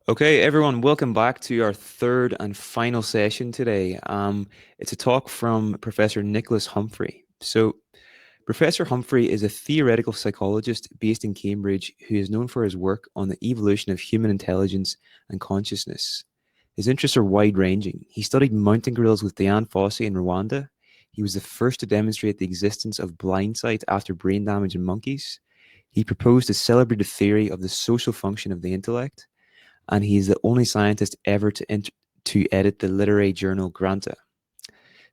Okay, everyone, welcome back to our third and final session today. It's a talk from Professor Nicholas Humphrey. So, Professor Humphrey is a theoretical psychologist based in Cambridge who is known for his work on the evolution of human intelligence and consciousness. His interests are wide-ranging. He studied mountain gorillas with Dian Fossey in Rwanda. He was the first to demonstrate the existence of blind sight after brain damage in monkeys. He proposed a celebrated theory of the social function of the intellect, and he is the only scientist ever to edit the literary journal Granta.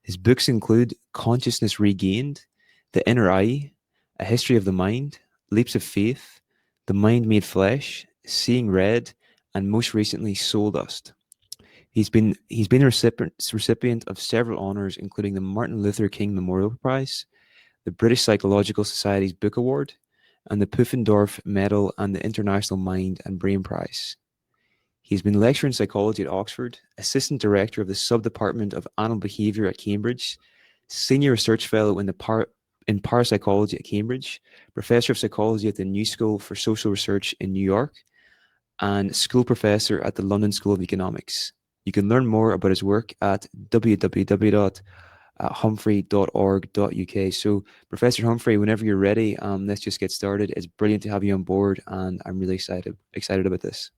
His books include Consciousness Regained, The Inner Eye, A History of the Mind, Leaps of Faith, The Mind Made Flesh, Seeing Red, and most recently, Soul Dust. He's been a recipient of several honors, including the Martin Luther King Memorial Prize, the British Psychological Society's Book Award, and the Pufendorf Medal and the International Mind and Brain Prize. He's been lecturer in psychology at Oxford, assistant director of the sub-department of animal behavior at Cambridge, senior research fellow in parapsychology at Cambridge, professor of psychology at the New School for Social Research in New York, and school professor at the London School of Economics. You can learn more about his work at www.humphrey.org.uk. So, Professor Humphrey, whenever you're ready, let's just get started. It's brilliant to have you on board, and I'm really excited about this.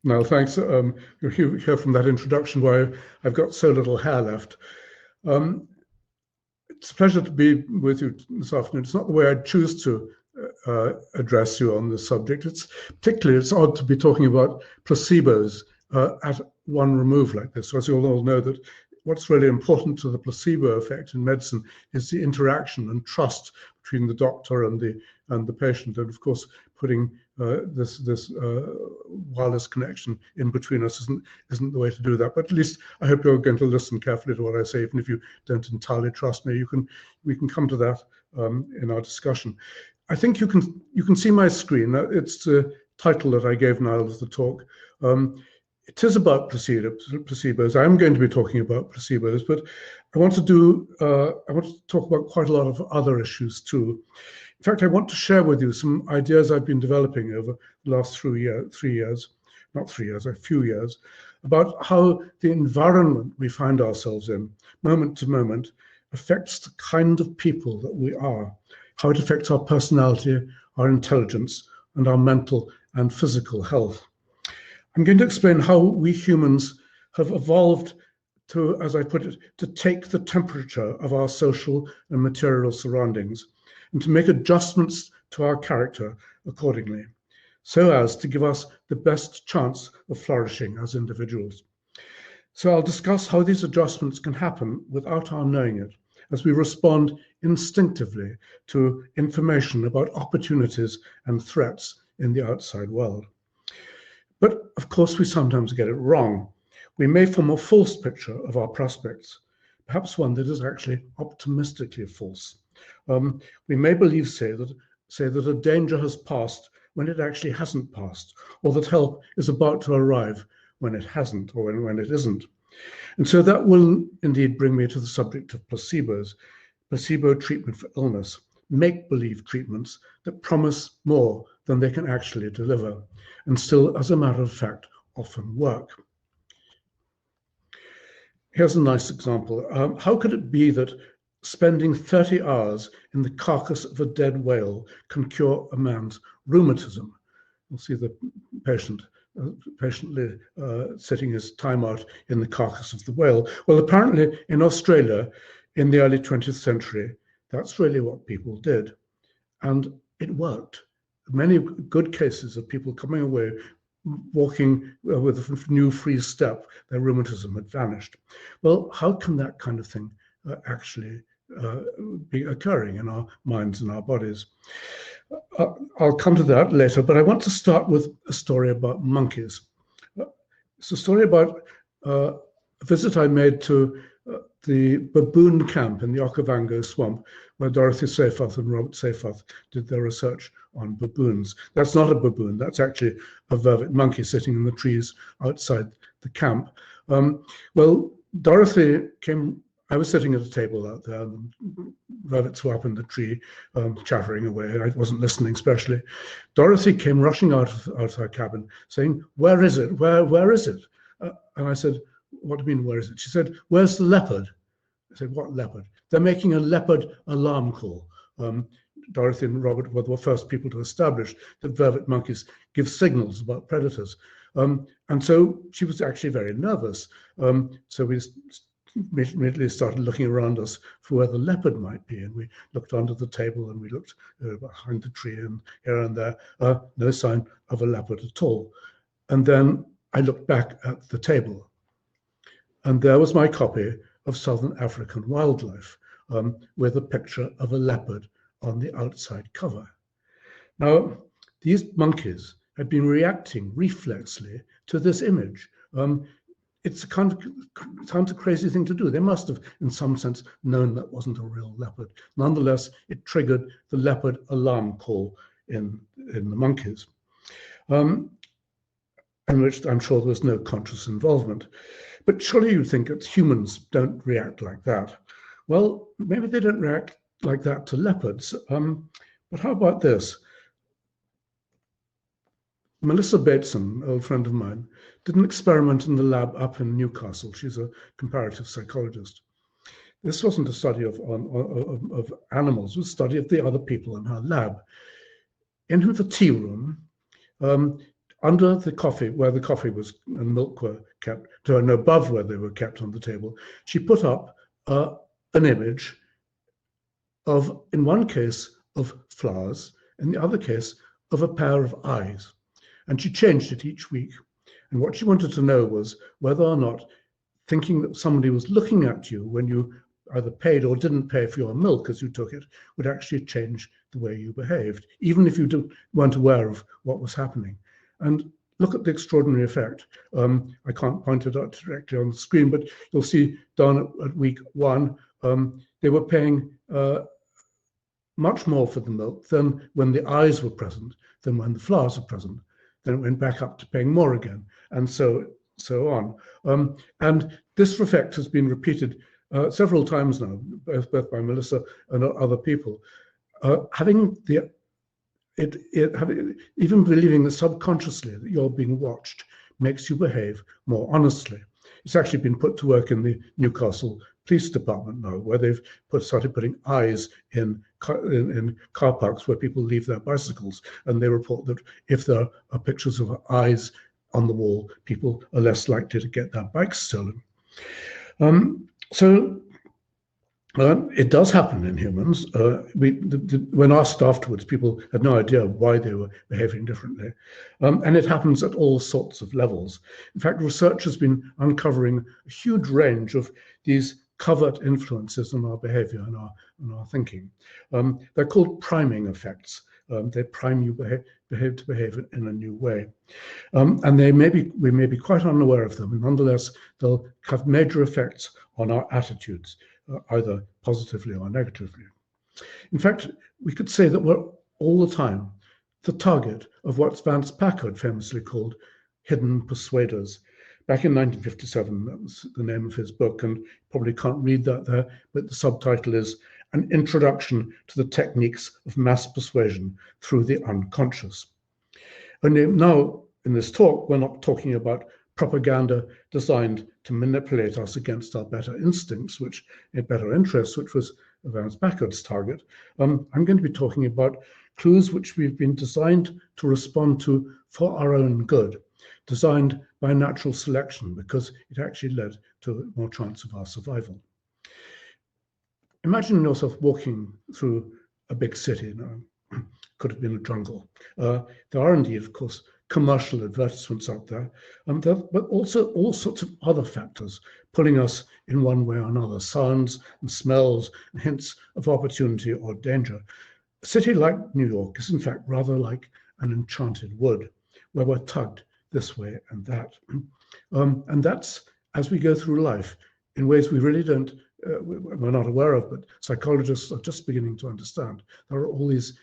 No, thanks. You'll hear from that introduction why I've got so little hair left. It's a pleasure to be with you this afternoon. It's not the way I'd choose to address you on this subject. It's odd to be talking about placebos at one remove like this. So as you all know, that what's really important to the placebo effect in medicine is the interaction and trust between the doctor and the patient, and of course putting this wireless connection in between us isn't the way to do that. But at least I hope you're going to listen carefully to what I say, even if you don't entirely trust me. We can come to that in our discussion. I think you can see my screen. It's the title that I gave now of the talk. It is about placebos. I am going to be talking about placebos, but I want to talk about quite a lot of other issues too. In fact, I want to share with you some ideas I've been developing over the last a few years, about how the environment we find ourselves in, moment to moment, affects the kind of people that we are, how it affects our personality, our intelligence, and our mental and physical health. I'm going to explain how we humans have evolved to, as I put it, to take the temperature of our social and material surroundings and to make adjustments to our character accordingly, so as to give us the best chance of flourishing as individuals. So I'll discuss how these adjustments can happen without our knowing it, as we respond instinctively to information about opportunities and threats in the outside world. But of course, we sometimes get it wrong. We may form a false picture of our prospects, perhaps one that is actually optimistically false. We may believe, say that a danger has passed when it actually hasn't passed, or that help is about to arrive when it hasn't, or when it isn't. And so that will indeed bring me to the subject of placebos, placebo treatment for illness, make-believe treatments that promise more than they can actually deliver, and still, as a matter of fact, often work. Here's a nice example. How could it be that spending 30 hours in the carcass of a dead whale can cure a man's rheumatism? You'll see the patient patiently setting his time out in the carcass of the whale. Well, apparently in Australia in the early 20th century, that's really what people did. And it worked. Many good cases of people coming away walking with a new free step, their rheumatism had vanished. Well, how can that kind of thing actually be occurring in our minds and our bodies? I'll come to that later, but I want to start with a story about monkeys. It's a story about a visit I made to the baboon camp in the Okavango swamp, where Dorothy Seyfarth and Robert Seyfarth did their research on baboons. That's not a baboon, that's actually a vervet monkey sitting in the trees outside the camp. Well, Dorothy came I was sitting at a table out there, and rabbits were up in the tree, chattering away. I wasn't listening especially. Dorothy came rushing out of her cabin, saying, "Where is it? Where is it?" And I said, "What do you mean, where is it?" She said, "Where's the leopard?" I said, "What leopard?" "They're making a leopard alarm call." Dorothy and Robert were the first people to establish that vervet monkeys give signals about predators. And so she was actually very nervous. So we immediately started looking around us for where the leopard might be. And we looked under the table and we looked behind the tree and here and there. No sign of a leopard at all. And then I looked back at the table. And there was my copy of Southern African Wildlife with a picture of a leopard on the outside cover. Now, these monkeys had been reacting reflexly to this image. It's a kind of crazy thing to do. They must have, in some sense, known that wasn't a real leopard. Nonetheless, it triggered the leopard alarm call in the monkeys, in which I'm sure there was no conscious involvement. But surely you'd think that humans don't react like that. Well, maybe they don't react like that to leopards. But how about this? Melissa Bateson, an old friend of mine, did an experiment in the lab up in Newcastle. She's a comparative psychologist. This wasn't a study of animals, it was a study of the other people in her lab. In the tea room, under the coffee, where the coffee was and milk were kept, and above where they were kept on the table, she put up an image of, in one case, of flowers, in the other case, of a pair of eyes. And she changed it each week. And what she wanted to know was whether or not thinking that somebody was looking at you when you either paid or didn't pay for your milk as you took it would actually change the way you behaved, even if you weren't aware of what was happening. And look at the extraordinary effect. I can't point it out directly on the screen, but you'll see down at week 1, they were paying much more for the milk than when the eyes were present, than when the flowers were present. Then it went back up to paying more again, and so on. And this effect has been repeated several times now, both by Melissa and other people. Even believing that subconsciously that you're being watched makes you behave more honestly. It's actually been put to work in the Newcastle Police Department now, where they've started putting eyes in car parks where people leave their bicycles, and they report that if there are pictures of eyes on the wall, people are less likely to get their bikes stolen. It does happen in humans. When asked afterwards, people had no idea why they were behaving differently. And it happens at all sorts of levels. In fact, research has been uncovering a huge range of these covert influences on our behavior and our thinking. They're called priming effects. They prime you to behave in a new way. And we may be quite unaware of them, and nonetheless, they'll have major effects on our attitudes, either positively or negatively. In fact, we could say that we're all the time the target of what Vance Packard famously called hidden persuaders. Back in 1957, that was the name of his book, and probably can't read that there, but the subtitle is An Introduction to the Techniques of Mass Persuasion Through the Unconscious. Only now, in this talk, we're not talking about propaganda designed to manipulate us against our better instincts, better interests, which was Vance Packard's target. I'm going to be talking about clues which we've been designed to respond to for our own good, designed by natural selection, because it actually led to more chance of our survival. Imagine yourself walking through a big city. Now, could have been a jungle. There are indeed, of course, commercial advertisements out there, but also all sorts of other factors pulling us in one way or another, sounds and smells and hints of opportunity or danger. A city like New York is in fact rather like an enchanted wood, where we're tugged this way and that. And that's as we go through life in ways we really we're not aware of, but psychologists are just beginning to understand. There are all these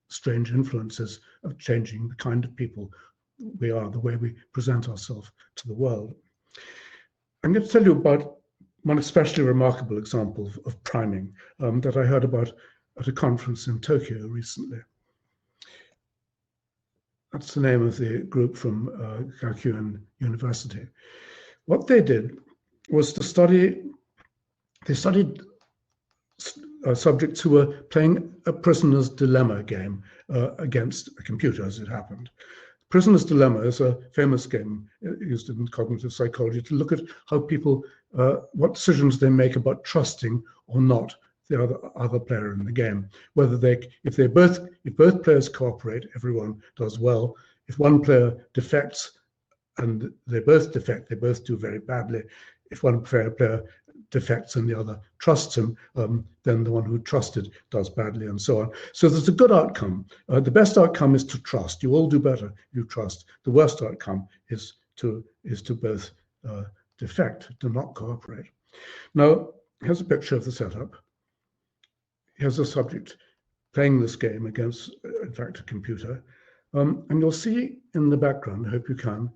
strange influences of changing the kind of people we are, the way we present ourselves to the world. I'm going to tell you about one especially remarkable example of priming that I heard about at a conference in Tokyo recently. That's the name of the group from Gakuin University. What they did was to study, they studied subjects who were playing a prisoner's dilemma game against a computer, as it happened. Prisoner's Dilemma is a famous game used in cognitive psychology to look at how people, what decisions they make about trusting or not the other player in the game. Whether if both players cooperate, everyone does well. If one player defects and they both defect, they both do very badly. If one player defects and the other trusts him, then the one who trusted does badly, and so on. So there's a good outcome. The best outcome is to trust. You all do better if you trust. The worst outcome is to both defect, to not cooperate. Now, here's a picture of the setup. Here's a subject playing this game against, in fact, a computer. And you'll see in the background, I hope you can,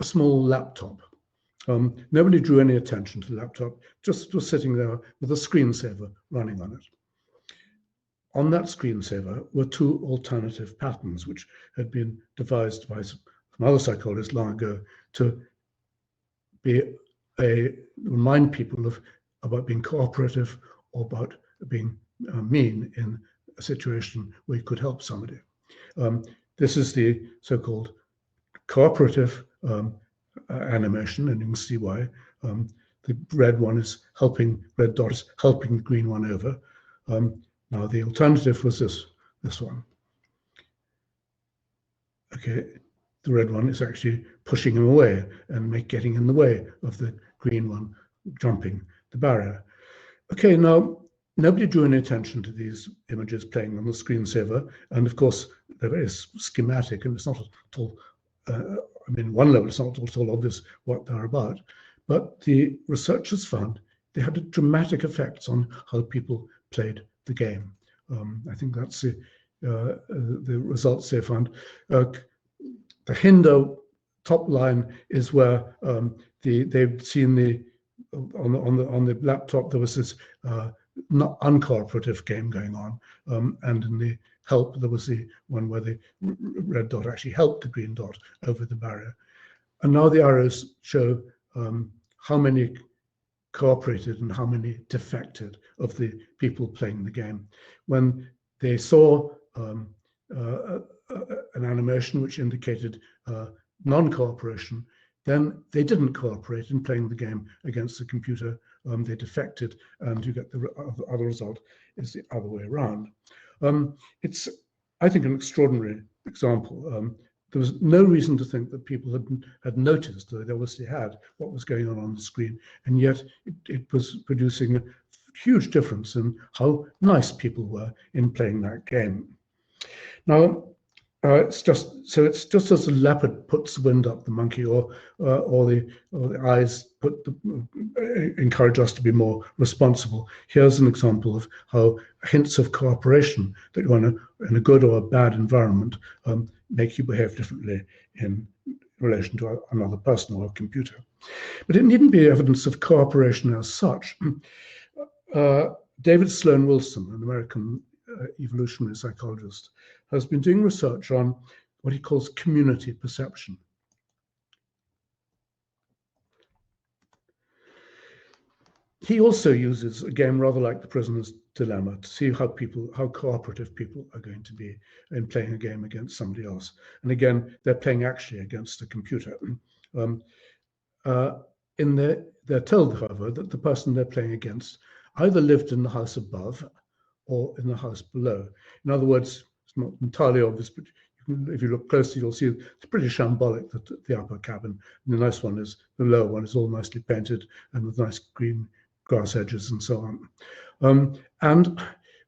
a small laptop. Nobody drew any attention to the laptop, just was sitting there with a screensaver running on it. On that screensaver were two alternative patterns, which had been devised by some other psychologists long ago to remind people about being cooperative or about being mean in a situation where you could help somebody. This is the so-called cooperative animation, and you can see why. The red one is helping, red dot is helping the green one over. Now the alternative was this one. Okay, the red one is actually pushing him away and getting in the way of the green one jumping the barrier. Okay, now nobody drew any attention to these images playing on the screensaver, and of course they're very schematic, and it's not at all I mean, one level, it's not at all obvious what they're about, but the researchers found they had dramatic effects on how people played the game. I think that's the results they found. The Hinder top line is where they've seen on the laptop there was this not uncooperative game going on, and in the help there was the one where the red dot actually helped the green dot over the barrier. And now the arrows show how many cooperated and how many defected of the people playing the game. When they saw an animation which indicated non-cooperation, then they didn't cooperate in playing the game against the computer. They defected, and you get the other result is the other way around. It's, I think, an extraordinary example. There was no reason to think that people had noticed, though they obviously had, what was going on the screen, and yet it was producing a huge difference in how nice people were in playing that game. Now, it's just as the leopard puts the wind up the monkey, or the eyes encourage us to be more responsible. Here's an example of how hints of cooperation that you're in a good or a bad environment make you behave differently in relation to another person or a computer. But it needn't be evidence of cooperation as such. David Sloan Wilson, an American evolutionary psychologist, has been doing research on what he calls community perception. He also uses a game rather like the prisoner's dilemma to see how cooperative people are going to be in playing a game against somebody else. And again, they're playing actually against a computer. They're told, however, that the person they're playing against either lived in the house above or in the house below. In other words, it's not entirely obvious, but if you look closely, you'll see it's pretty shambolic, that the upper cabin. And the nice one is, the lower one is all nicely painted and with nice green grass edges and so on. And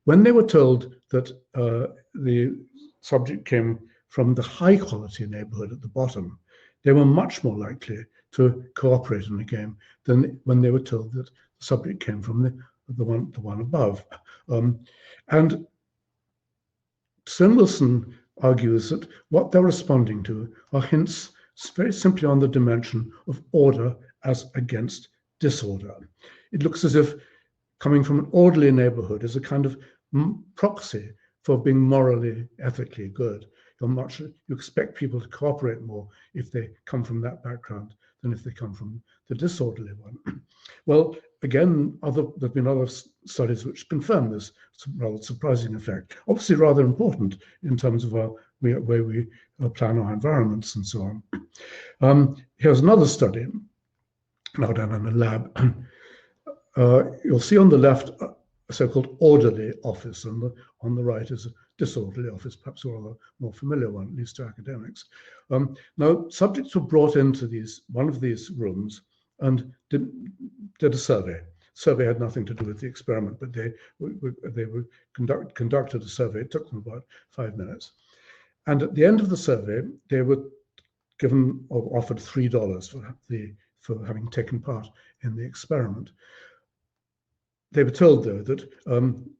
when they were told that the subject came from the high quality neighborhood at the bottom, they were much more likely to cooperate in the game than when they were told that the subject came from the one above. And Sloan Wilson argues that what they're responding to are hints very simply on the dimension of order as against disorder. it looks as if coming from an orderly neighborhood is a kind of proxy for being morally, ethically good. You expect people to cooperate more if they come from that background than if they come from the disorderly one. Well, again, there have been other studies which confirm this rather surprising effect. Obviously, rather important in terms of our way we plan our environments and so on. Here's another study, now done in a lab. You'll see on the left a so-called orderly office, and on the right is a disorderly office, perhaps a rather more familiar one, at least to academics. Now, subjects were brought into one of these rooms and did a survey. Survey had nothing to do with the experiment, but they conducted a survey. It took them about 5 minutes. And at the end of the survey, they were given or offered $3 for having taken part in the experiment. They were told, though, that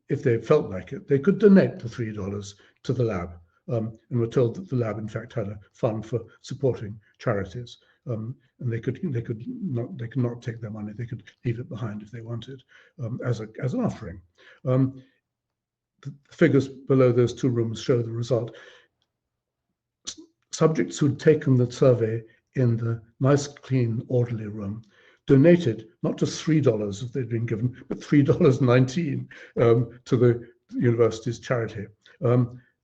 if they felt like it, they could donate the $3 to the lab, and were told that the lab, in fact, had a fund for supporting charities, and they could not take their money. They could leave it behind if they wanted, as an offering. The figures below those two rooms show the result. Subjects who'd taken the survey in the nice, clean, orderly room donated not just $3 that they'd been given, but $3.19 to the university's charity.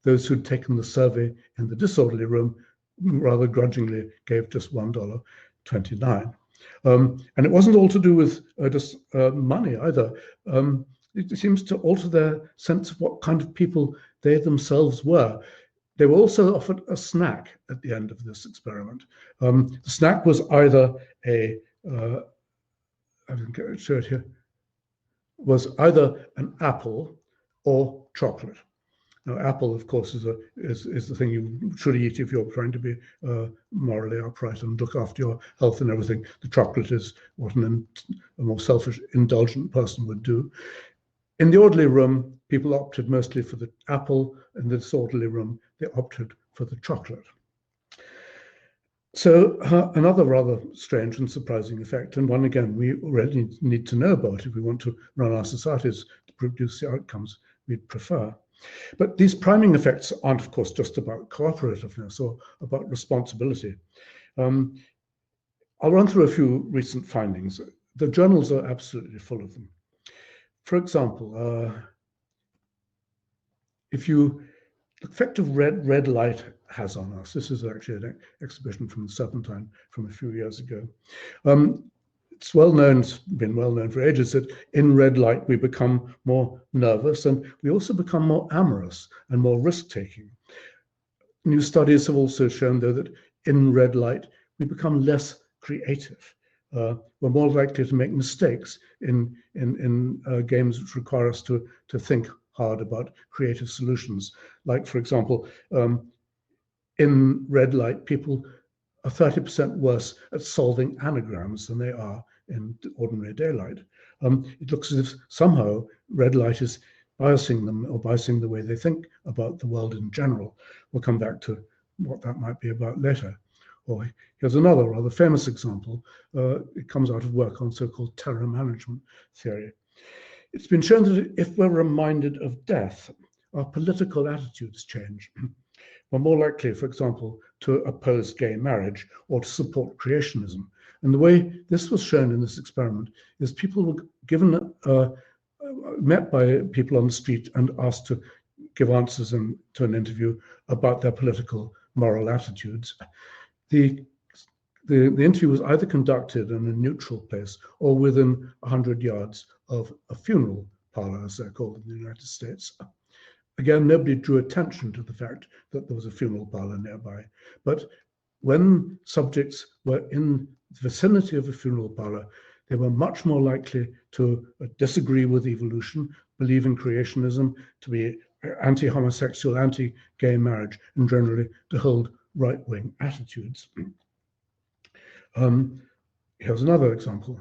Those who'd taken the survey in the disorderly room rather grudgingly gave just $1.29. And it wasn't all to do with just money either. It seems to alter their sense of what kind of people they themselves were. They were also offered a snack at the end of this experiment. The snack was either I didn't show it here, was either an apple or chocolate. Now, apple, of course, is the thing you should eat if you're trying to be morally upright and look after your health and everything. The chocolate is what a more selfish, indulgent person would do. In the orderly room, people opted mostly for the apple. In the disorderly room, they opted for the chocolate. So another rather strange and surprising effect, and one, again, we already need to know about if we want to run our societies to produce the outcomes we'd prefer. But these priming effects aren't, of course, just about cooperativeness or about responsibility. I'll run through a few recent findings. The journals are absolutely full of them. For example, the effect of red light has on us. This is actually an exhibition from the Serpentine from a few years ago. It's well known, it's been well known for ages, that in red light we become more nervous and we also become more amorous and more risk-taking. New studies have also shown, though, that in red light we become less creative. We're more likely to make mistakes in games which require us to think hard about creative solutions. Like, for example, in red light, people are 30% worse at solving anagrams than they are in ordinary daylight. It looks as if somehow red light is biasing them or biasing the way they think about the world in general. We'll come back to what that might be about later. Or here's another rather famous example. It comes out of work on so-called terror management theory. It's been shown that if we're reminded of death, our political attitudes change. We're more likely, for example, to oppose gay marriage or to support creationism. And the way this was shown in this experiment is people were given, met by people on the street and asked to give answers to an interview about their political moral attitudes. The interview was either conducted in a neutral place or within 100 yards of a funeral parlor, as they're called in the United States. Again, nobody drew attention to the fact that there was a funeral parlor nearby. But when subjects were in the vicinity of a funeral parlor, they were much more likely to disagree with evolution, believe in creationism, to be anti-homosexual, anti-gay marriage, and generally to hold right-wing attitudes. Here's another example.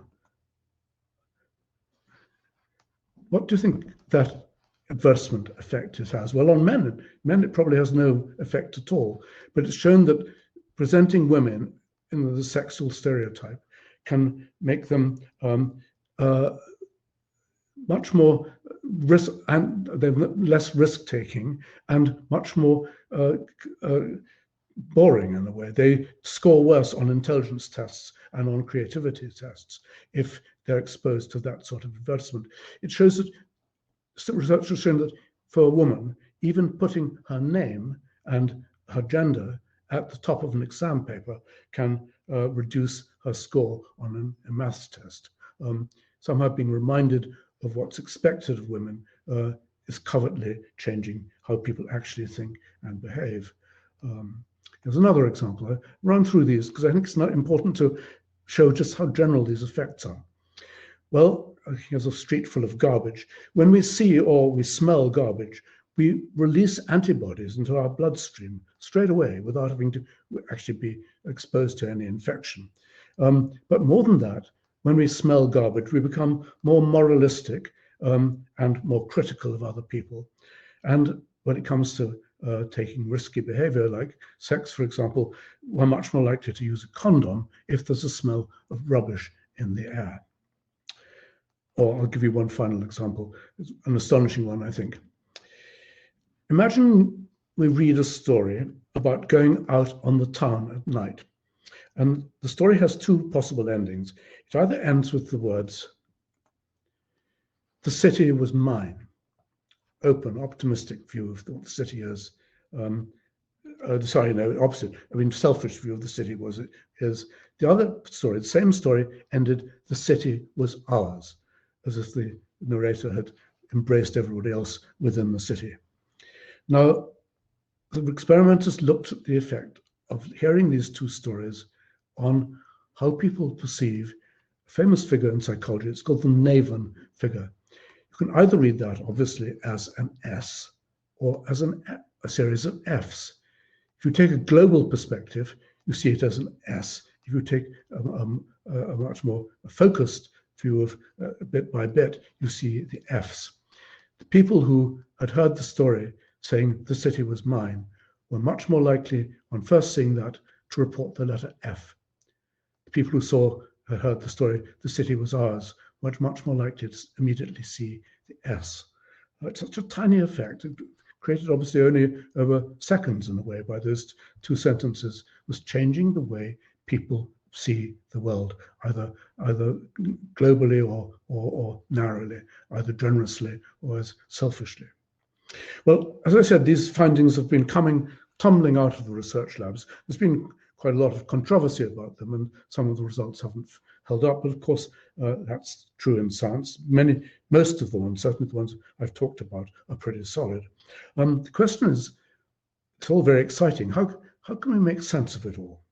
What do you think that advertisement effect it has? Well, on men it probably has no effect at all, but it's shown that presenting women in the sexual stereotype can make them much more risk, and they're less risk-taking and much more boring in a way. They score worse on intelligence tests and on creativity tests if they're exposed to that sort of advertisement. It shows that research has shown that for a woman, even putting her name and her gender at the top of an exam paper can reduce her score on a maths test. Somehow being reminded of what's expected of women is covertly changing how people actually think and behave. Here's another example. I run through these because I think it's not important to show just how general these effects are. Well, here's a street full of garbage. When we see or we smell garbage, we release antibodies into our bloodstream straight away without having to actually be exposed to any infection. But more than that, when we smell garbage, we become more moralistic and more critical of other people. And when it comes to taking risky behavior like sex, for example, we're much more likely to use a condom if there's a smell of rubbish in the air. Or I'll give you one final example, it's an astonishing one, I think. Imagine we read a story about going out on the town at night. And the story has two possible endings. It either ends with the words, "The city was mine," open, optimistic view of what the city is. Opposite. I mean, selfish view of the city is. The other story, the same story, ended, "The city was ours," as if the narrator had embraced everybody else within the city. Now, the experimenters looked at the effect of hearing these two stories on how people perceive a famous figure in psychology. It's called the Naven figure. You can either read that, obviously, as an S or as a series of Fs. If you take a global perspective, you see it as an S. If you take a much more focused view of bit by bit, you see the Fs. The people who had heard the story saying the city was mine were much more likely, on first seeing that, to report the letter F. The people who had heard the story, the city was ours, were much more likely to immediately see the S. It's such a tiny effect. It created obviously only over seconds in a way by those two sentences, was changing the way people see the world, either globally or narrowly, either generously or as selfishly. Well, as I said, these findings have been tumbling out of the research labs. There's been quite a lot of controversy about them, and some of the results haven't held up. But of course, that's true in science. Most of the ones, certainly the ones I've talked about, are pretty solid. The question is, it's all very exciting. How can we make sense of it all?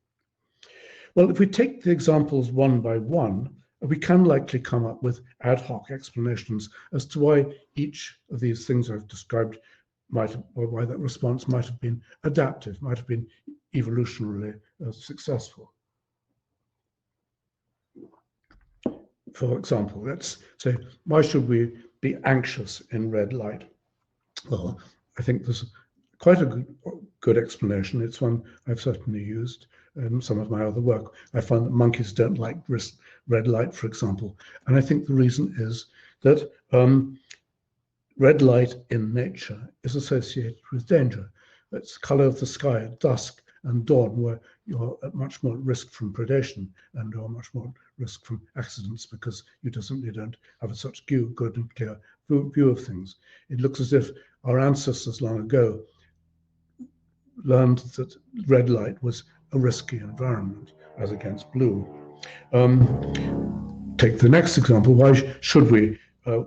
Well, if we take the examples one by one, we can likely come up with ad hoc explanations as to why each of these things I've described or why that response might have been adaptive, might have been evolutionarily successful. For example, let's say, why should we be anxious in red light? Well, I think there's quite a good explanation. It's one I've certainly used in some of my other work. I found that monkeys don't like red light, for example. And I think the reason is that red light in nature is associated with danger. It's the color of the sky at dusk and dawn, where you're at much more risk from predation and you're much more risk from accidents because you don't have such good and clear view of things. It looks as if our ancestors long ago learned that red light was a risky environment as against blue. Take the next example. Why should we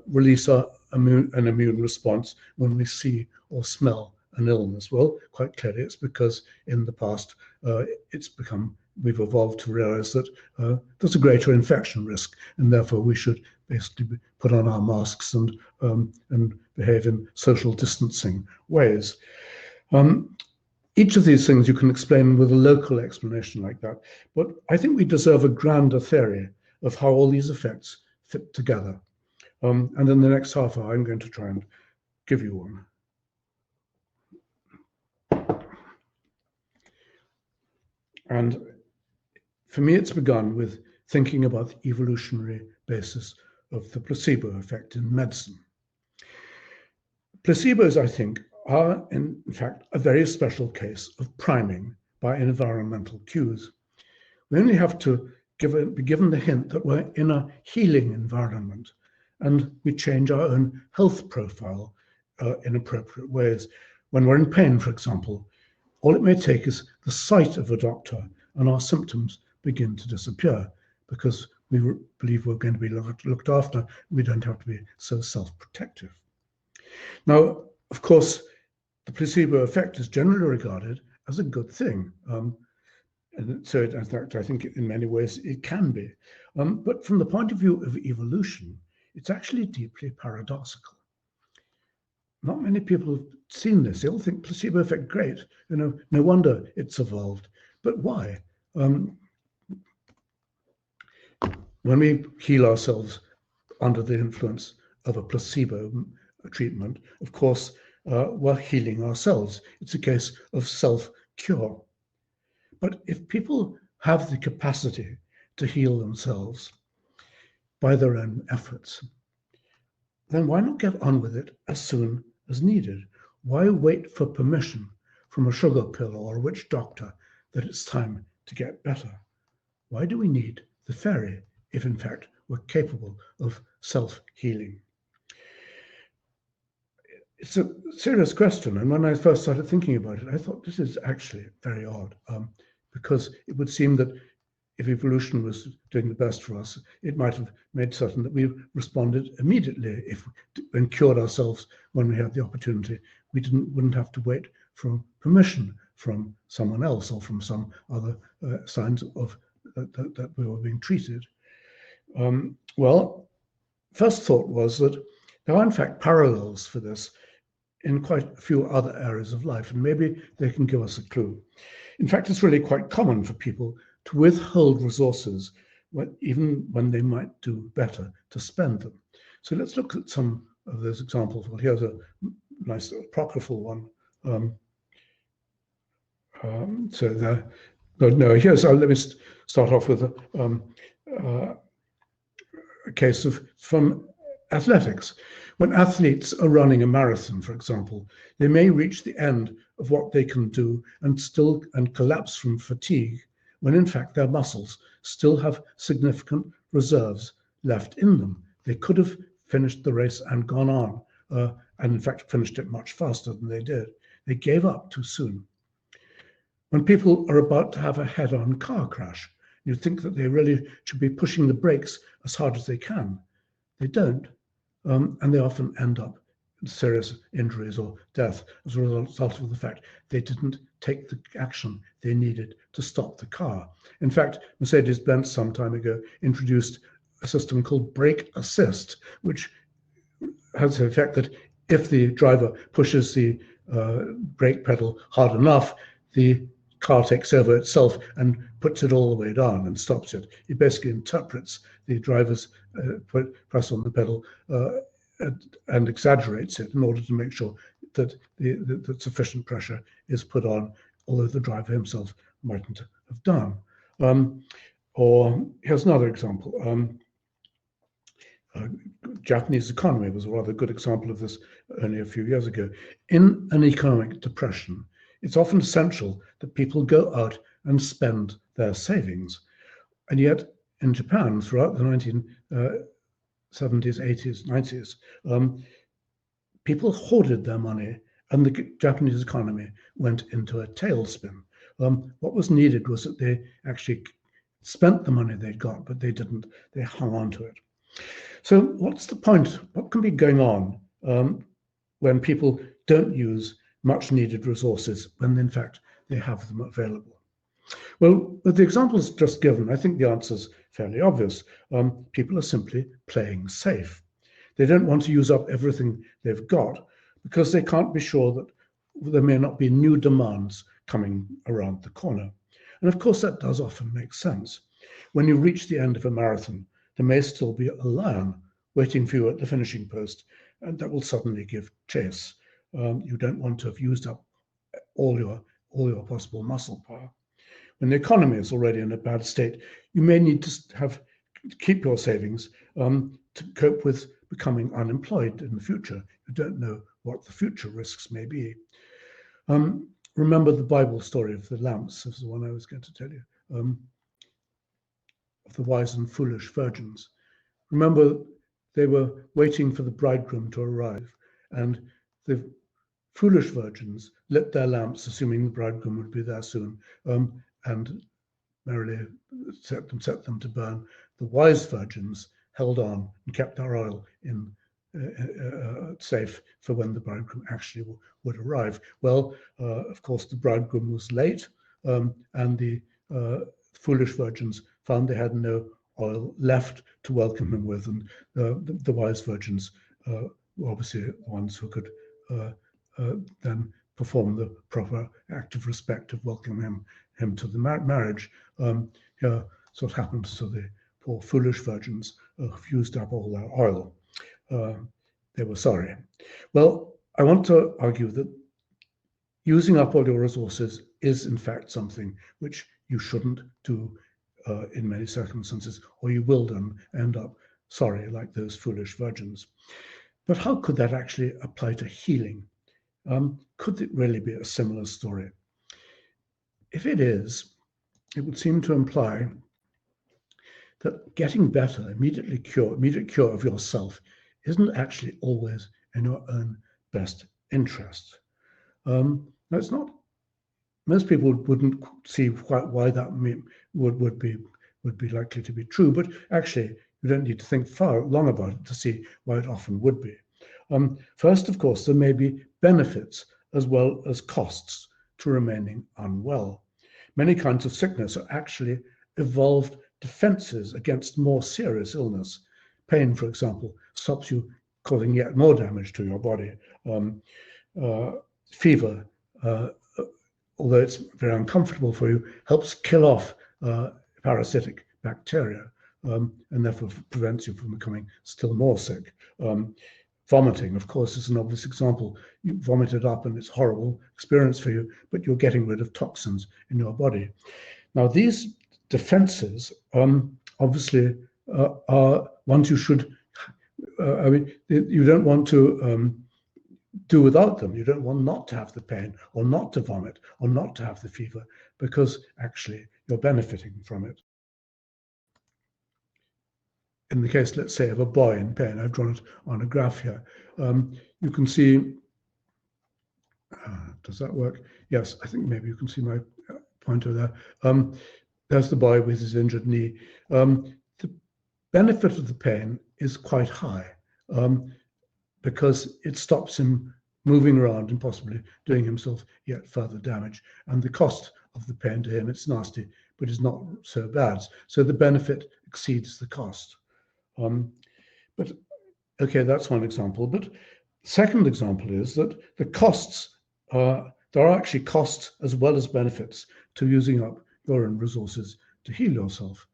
release an immune response when we see or smell an illness? Well, quite clearly, it's because in the past we've evolved to realize that there's a greater infection risk, and therefore we should basically put on our masks and behave in social distancing ways. Each of these things you can explain with a local explanation like that, but I think we deserve a grander theory of how all these effects fit together. And in the next half hour, I'm going to try and give you one. And for me, it's begun with thinking about the evolutionary basis of the placebo effect in medicine. Placebos, I think, are in fact a very special case of priming by environmental cues. We only have to be given the hint that we're in a healing environment and we change our own health profile in appropriate ways. When we're in pain, for example, all it may take is the sight of a doctor and our symptoms begin to disappear because we believe we're going to be looked after. We don't have to be so self-protective. Now, of course, the placebo effect is generally regarded as a good thing. And so, in fact, I think in many ways it can be. But from the point of view of evolution, it's actually deeply paradoxical. Not many people have seen this. They all think placebo effect, great. No wonder it's evolved. But why? When we heal ourselves under the influence of a placebo treatment, of course, we're healing ourselves. It's a case of self-cure. But if people have the capacity to heal themselves by their own efforts, then why not get on with it as soon as needed? Why wait for permission from a sugar pill or a witch doctor that it's time to get better? Why do we need the fairy if in fact we're capable of self-healing? It's a serious question, and when I first started thinking about it, I thought this is actually very odd, because it would seem that if evolution was doing the best for us, it might have made certain that we responded immediately and cured ourselves when we had the opportunity. We wouldn't have to wait for permission from someone else or from some other signs of that we were being treated. Well, first thought was that there are in fact parallels for this in quite a few other areas of life, and maybe they can give us a clue. In fact, it's really quite common for people to withhold resources even when they might do better to spend them. So let's look at some of those examples. Well, here's a nice apocryphal one. Let me start off with a case from athletics. When athletes are running a marathon, for example, they may reach the end of what they can do and collapse from fatigue, when in fact their muscles still have significant reserves left in them. They could have finished the race and gone on, and in fact finished it much faster than they did. They gave up too soon. When people are about to have a head-on car crash, you think that they really should be pushing the brakes as hard as they can. They don't, and they often end up in serious injuries or death as a result of the fact they didn't take the action they needed to stop the car. In fact, Mercedes-Benz some time ago introduced a system called brake assist, which has the effect that if the driver pushes the brake pedal hard enough, the car takes over itself and puts it all the way down and stops it. It basically interprets the driver's press on the pedal and exaggerates it in order to make sure that that sufficient pressure is put on, although the driver himself mightn't have done. Or here's another example. Japanese economy was a rather good example of this only a few years ago. In an economic depression, it's often essential that people go out and spend their savings. And yet in Japan, throughout the 1970s, 80s, 90s, people hoarded their money and the Japanese economy went into a tailspin. What was needed was that they actually spent the money they'd got, but they didn't, they hung on to it. So what's the point? What can be going on when people don't use much needed resources when in fact they have them available? Well, with the examples just given, I think the answer's fairly obvious. People are simply playing safe. They don't want to use up everything they've got because they can't be sure that there may not be new demands coming around the corner. And of course, that does often make sense. When you reach the end of a marathon, there may still be a lion waiting for you at the finishing post, and that will suddenly give chase. You don't want to have used up all your possible muscle power. When the economy is already in a bad state, you may need to keep your savings to cope with becoming unemployed in the future. You don't know what the future risks may be. Remember the Bible story of the lamps. This is the one I was going to tell you, of the wise and foolish virgins. Remember, they were waiting for the bridegroom to arrive, and the foolish virgins lit their lamps, assuming the bridegroom would be there soon, and merrily set them to burn. The wise virgins held on and kept their oil in safe for when the bridegroom actually would arrive. Well, of course, the bridegroom was late, and the foolish virgins found they had no oil left to welcome him with, and the wise virgins were obviously the ones who could then perform the proper act of respect of welcoming him to the marriage. Here, so it happens to the poor foolish virgins who've used up all their oil. They were sorry. Well, I want to argue that using up all your resources is in fact something which you shouldn't do in many circumstances, or you will then end up sorry, like those foolish virgins. But how could that actually apply to healing? Could it really be a similar story? If it is, it would seem to imply that getting better, immediate cure of yourself, isn't actually always in your own best interest. That's not. Most people wouldn't see quite why that would be likely to be true, but actually, you don't need to think long about it to see why it often would be. First, of course, there may be benefits as well as costs to remaining unwell. Many kinds of sickness are actually evolved defenses against more serious illness. Pain, for example, stops you causing yet more damage to your body. Fever, although it's very uncomfortable for you, helps kill off parasitic bacteria, and therefore prevents you from becoming still more sick. Vomiting, of course, is an obvious example. You vomit it up and it's a horrible experience for you, but you're getting rid of toxins in your body. Now, these defenses obviously are ones you should, you don't want to do without them. You don't want not to have the pain or not to vomit or not to have the fever, because actually you're benefiting from it. In the case, let's say, of a boy in pain, I've drawn it on a graph here. You can see, does that work? Yes, I think maybe you can see my pointer there. There's the boy with his injured knee. The benefit of the pain is quite high because it stops him moving around and possibly doing himself yet further damage. And the cost of the pain to him, it's nasty, but it's not so bad. So the benefit exceeds the cost. But okay, that's one example. But second example is that the costs there are actually costs as well as benefits to using up your own resources to heal yourself.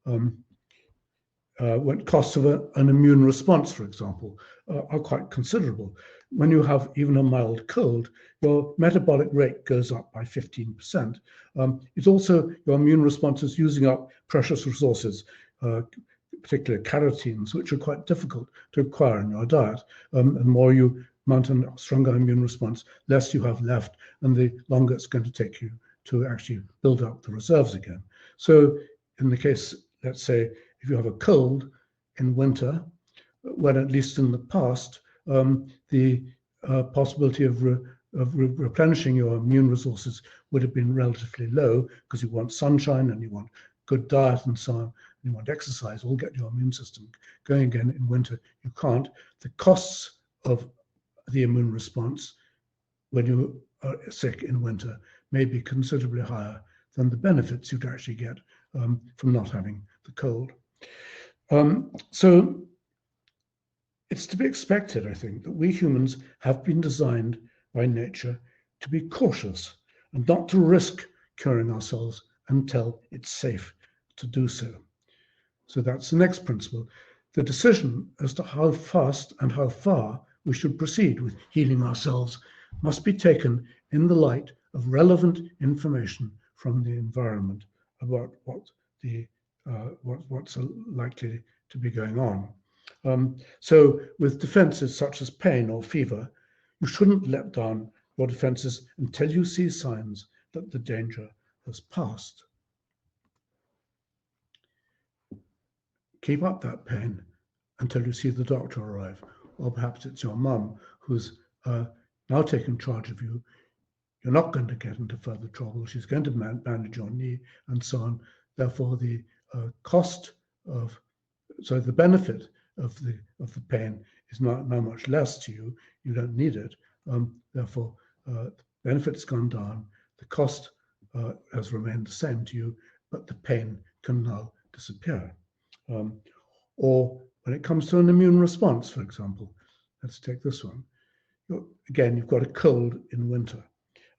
When costs of an immune response, for example, are quite considerable. When you have even a mild cold, your metabolic rate goes up by 15%. It's also your immune response is using up precious resources, particularly carotenes, which are quite difficult to acquire in your diet. And the more you mount a stronger immune response, less you have left, and the longer it's going to take you to actually build up the reserves again. So in the case, let's say, if you have a cold in winter, when at least in the past, the possibility of replenishing your immune resources would have been relatively low, because you want sunshine and you want good diet and so on. You want exercise, all get your immune system going again. In winter, you can't. The costs of the immune response when you are sick in winter may be considerably higher than the benefits you'd actually get from not having the cold. So it's to be expected, I think, that we humans have been designed by nature to be cautious and not to risk curing ourselves until it's safe to do so. So that's the next principle. The decision as to how fast and how far we should proceed with healing ourselves must be taken in the light of relevant information from the environment about what's likely to be going on. So with defenses such as pain or fever, you shouldn't let down your defenses until you see signs that the danger has passed. Keep up that pain until you see the doctor arrive, or perhaps it's your mum who's now taken charge of you. You're not going to get into further trouble. She's going to manage your knee and so on. Therefore, the the benefit of the pain is not now much less to you. You don't need it. Therefore, the benefit's gone down. The cost has remained the same to you, but the pain can now disappear. Or when it comes to an immune response, for example, let's take this one. Again, you've got a cold in winter,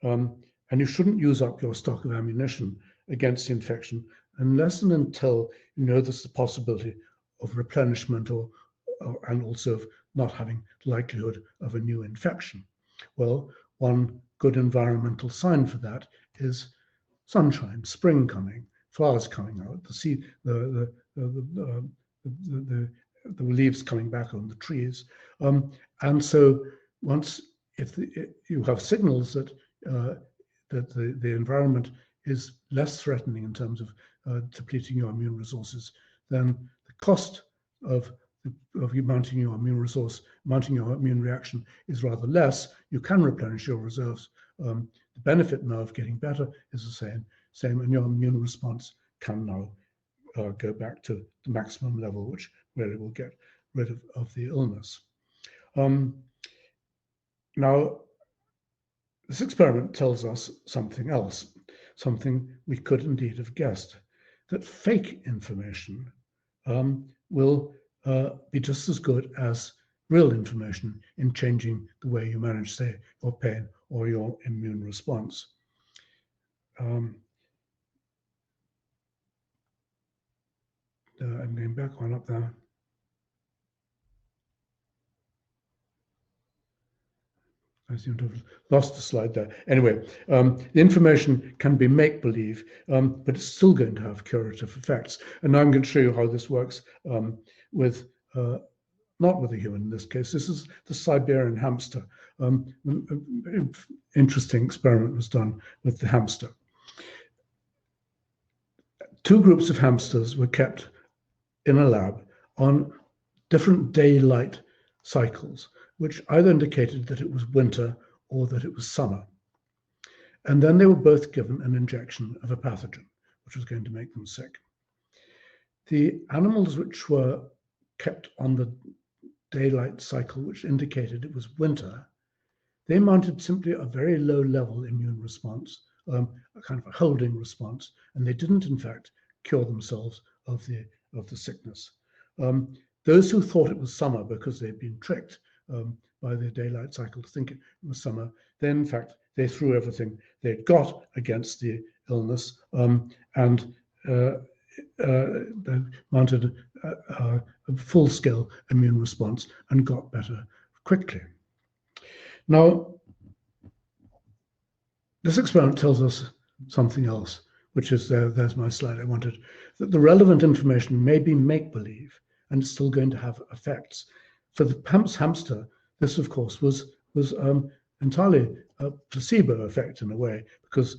and you shouldn't use up your stock of ammunition against the infection unless and until you know there's the possibility of replenishment and also of not having likelihood of a new infection. Well, one good environmental sign for that is sunshine, spring coming, flowers coming out, the leaves coming back on the trees, and so once if you have signals that the environment is less threatening in terms of depleting your immune resources, then the cost of you mounting your immune resource, mounting your immune reaction is rather less. You can replenish your reserves. The benefit now of getting better is the same, and your immune response can now go back to the maximum level, which really will get rid of the illness. Now, this experiment tells us something else, something we could indeed have guessed, that fake information will be just as good as real information in changing the way you manage, say, your pain or your immune response. I'm going back one up there. I seem to have lost the slide there. Anyway, the information can be make-believe, but it's still going to have curative effects. And now I'm going to show you how this works with, not with a human in this case. This is the Siberian hamster. An interesting experiment was done with the hamster. Two groups of hamsters were kept in a lab on different daylight cycles, which either indicated that it was winter or that it was summer. And then they were both given an injection of a pathogen, which was going to make them sick. The animals which were kept on the daylight cycle, which indicated it was winter, they mounted simply a very low level immune response, a kind of a holding response, and they didn't in fact cure themselves of the sickness. Those who thought it was summer because they'd been tricked by the daylight cycle to think it was summer, then in fact they threw everything they'd got against the illness and they mounted a full-scale immune response and got better quickly. Now, this experiment tells us something else, which is there's my slide I wanted, that the relevant information may be make-believe and it's still going to have effects. For the hamster, this of course was entirely a placebo effect in a way, because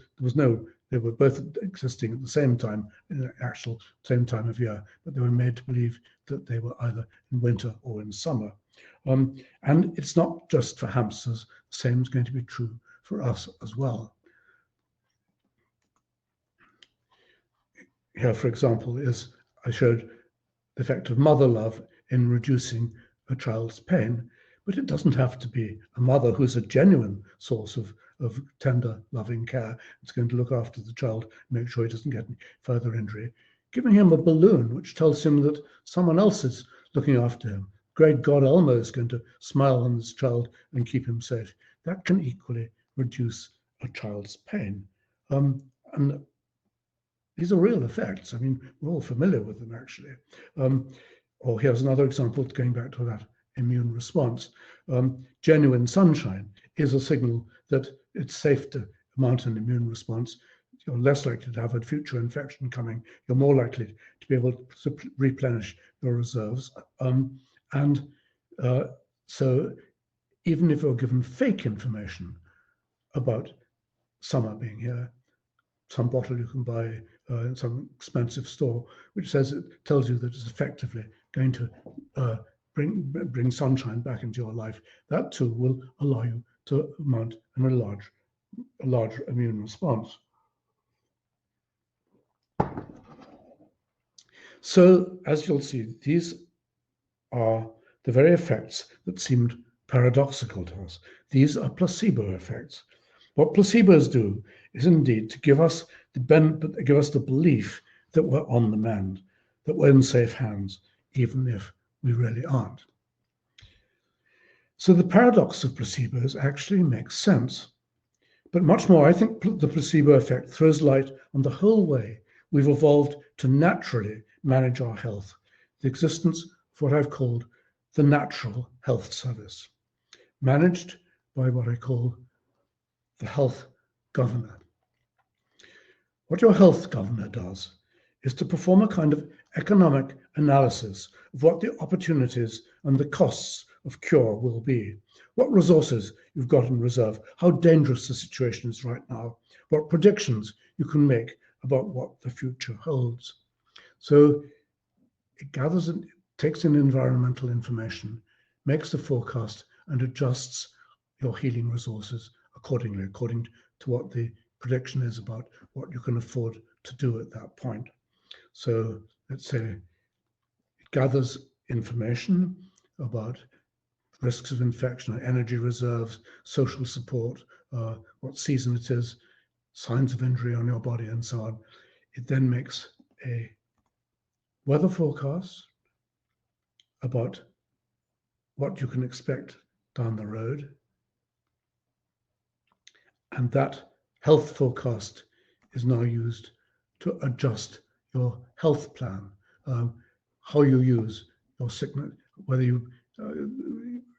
they were both existing at the same time, in the actual same time of year, but they were made to believe that they were either in winter or in summer. And it's not just for hamsters, the same is going to be true for us as well. Here, for example, I showed the effect of mother love in reducing a child's pain, but it doesn't have to be a mother who's a genuine source of tender, loving care. It's going to look after the child, make sure he doesn't get any further injury. Giving him a balloon, which tells him that someone else is looking after him. Great God, Elmo is going to smile on this child and keep him safe. That can equally reduce a child's pain. And these are real effects. I mean, we're all familiar with them, actually. Or here's another example, going back to that immune response. Genuine sunshine is a signal that it's safe to mount an immune response. You're less likely to have a future infection coming. You're more likely to be able to replenish your reserves. And so even if you're given fake information about summer being here, some bottle you can buy in some expensive store, which tells you that it's effectively going to bring sunshine back into your life, that too will allow you to mount a large immune response. So, as you'll see, these are the very effects that seemed paradoxical to us. These are placebo effects. What placebos do is indeed to give us the belief that we're on the mend, that we're in safe hands, even if we really aren't. So the paradox of placebos actually makes sense. But much more, I think the placebo effect throws light on the whole way we've evolved to naturally manage our health, the existence of what I've called the natural health service, managed by what I call the health governor. What your health governor does is to perform a kind of economic analysis of what the opportunities and the costs of cure will be, what resources you've got in reserve, how dangerous the situation is right now, what predictions you can make about what the future holds. So it gathers and takes in environmental information, makes the forecast, and adjusts your healing resources accordingly, according to what the prediction is about what you can afford to do at that point. So let's say it gathers information about risks of infection, energy reserves, social support, what season it is, signs of injury on your body, and so on. It then makes a weather forecast about what you can expect down the road. And that health forecast is now used to adjust your health plan, how you use your sickness, whether you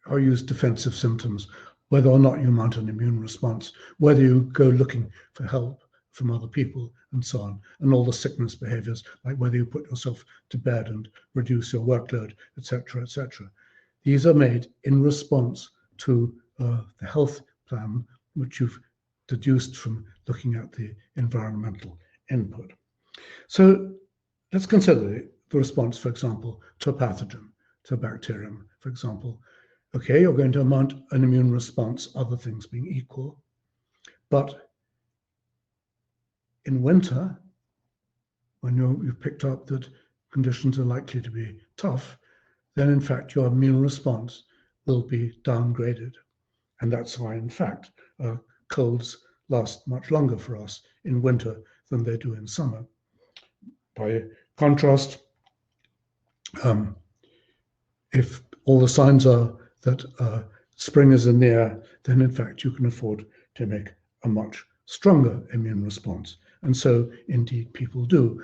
how you use defensive symptoms, whether or not you mount an immune response, whether you go looking for help from other people, and so on, and all the sickness behaviors, like whether you put yourself to bed and reduce your workload, etc., etc. These are made in response to the health plan, which you've deduced from looking at the environmental input. So let's consider the response, for example, to a pathogen, to a bacterium, for example. Okay, you're going to mount an immune response, other things being equal. But in winter, when you've picked up that conditions are likely to be tough, then in fact your immune response will be downgraded. And that's why, in fact, colds last much longer for us in winter than they do in summer. By contrast, if all the signs are that spring is in the air, then in fact you can afford to make a much stronger immune response. And so indeed people do,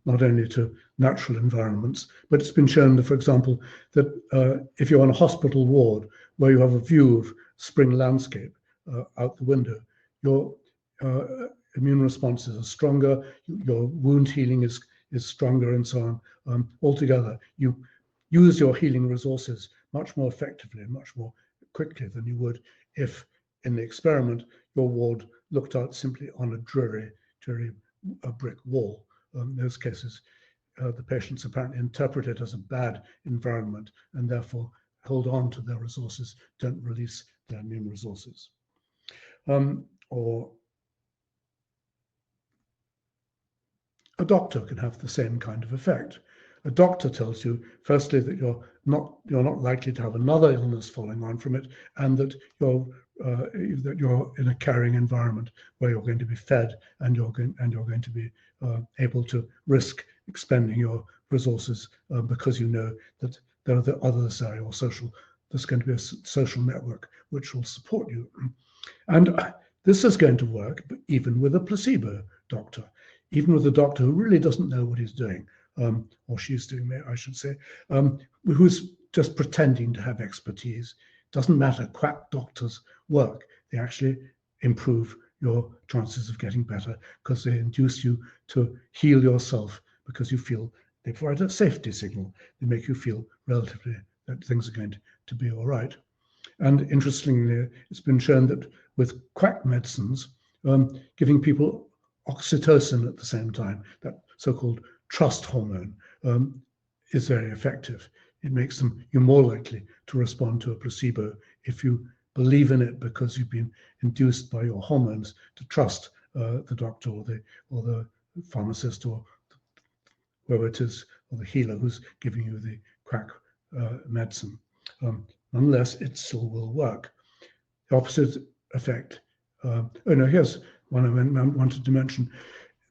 not only to natural environments, but it's been shown that, for example, that if you're on a hospital ward where you have a view of spring landscape out the window, your immune responses are stronger, your wound healing is stronger, and so on. Altogether, you use your healing resources much more effectively and much more quickly than you would if, in the experiment, your ward looked out simply on a dreary brick wall. In those cases, the patients apparently interpret it as a bad environment and therefore hold on to their resources, don't release their immune resources. Or a doctor can have the same kind of effect. A doctor tells you, firstly, that you're not likely to have another illness following on from it, and that you're in a carrying environment where you're going to be fed and you're going to be able to risk expending your resources because you know that there are the others there, or there's going to be a social network which will support you. And this is going to work even with a placebo doctor, even with a doctor who really doesn't know what he's doing. Or she's doing, I should say, who's just pretending to have expertise. Doesn't matter, quack doctors work. They actually improve your chances of getting better because they induce you to heal yourself because you feel They provide a safety signal. They make you feel relatively that things are going to be all right. And interestingly, it's been shown that with quack medicines, giving people oxytocin at the same time, that so-called trust hormone, is very effective. It makes you more likely to respond to a placebo if you believe in it because you've been induced by your hormones to trust the doctor or the pharmacist or whoever it is, or the healer who's giving you the quack medicine. Nonetheless, it still will work. The opposite effect. Oh no, here's one I wanted to mention,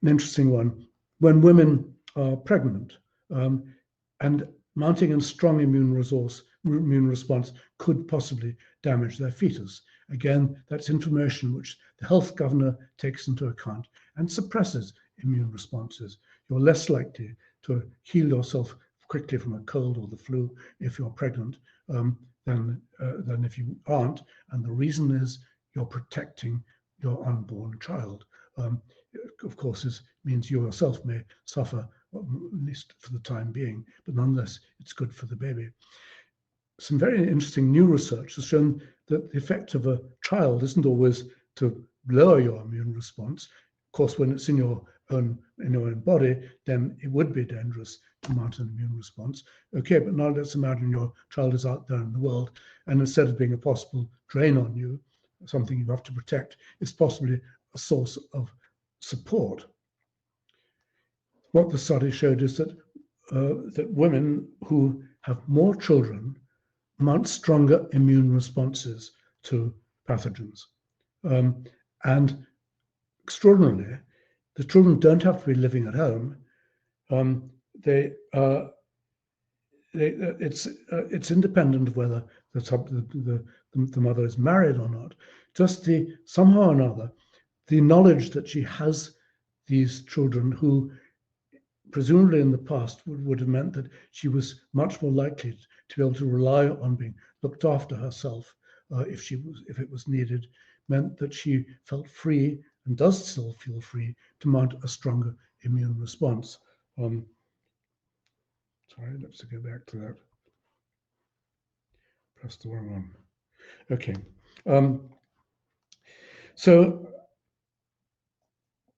an interesting one. When women are pregnant and mounting a strong immune response could possibly damage their fetus. Again, that's information which the health governor takes into account and suppresses immune responses. You're less likely to heal yourself quickly from a cold or the flu if you're pregnant than if you aren't. And the reason is you're protecting your unborn child. Of course, this means you yourself may suffer, at least for the time being, but nonetheless, it's good for the baby. Some very interesting new research has shown that the effect of a child isn't always to lower your immune response. Of course, when it's in your own body, then it would be dangerous to mount an immune response. Okay, but now let's imagine your child is out there in the world, and instead of being a possible drain on you, something you have to protect, it's possibly a source of support. What the study showed is that women who have more children mount stronger immune responses to pathogens. And extraordinarily, the children don't have to be living at home. It's independent of whether the mother is married or not. Just somehow or another, the knowledge that she has these children who presumably in the past would have meant that she was much more likely to be able to rely on being looked after herself if it was needed, meant that she felt free and does still feel free to mount a stronger immune response. Sorry, let's go back to that. Press the wrong one. Okay. So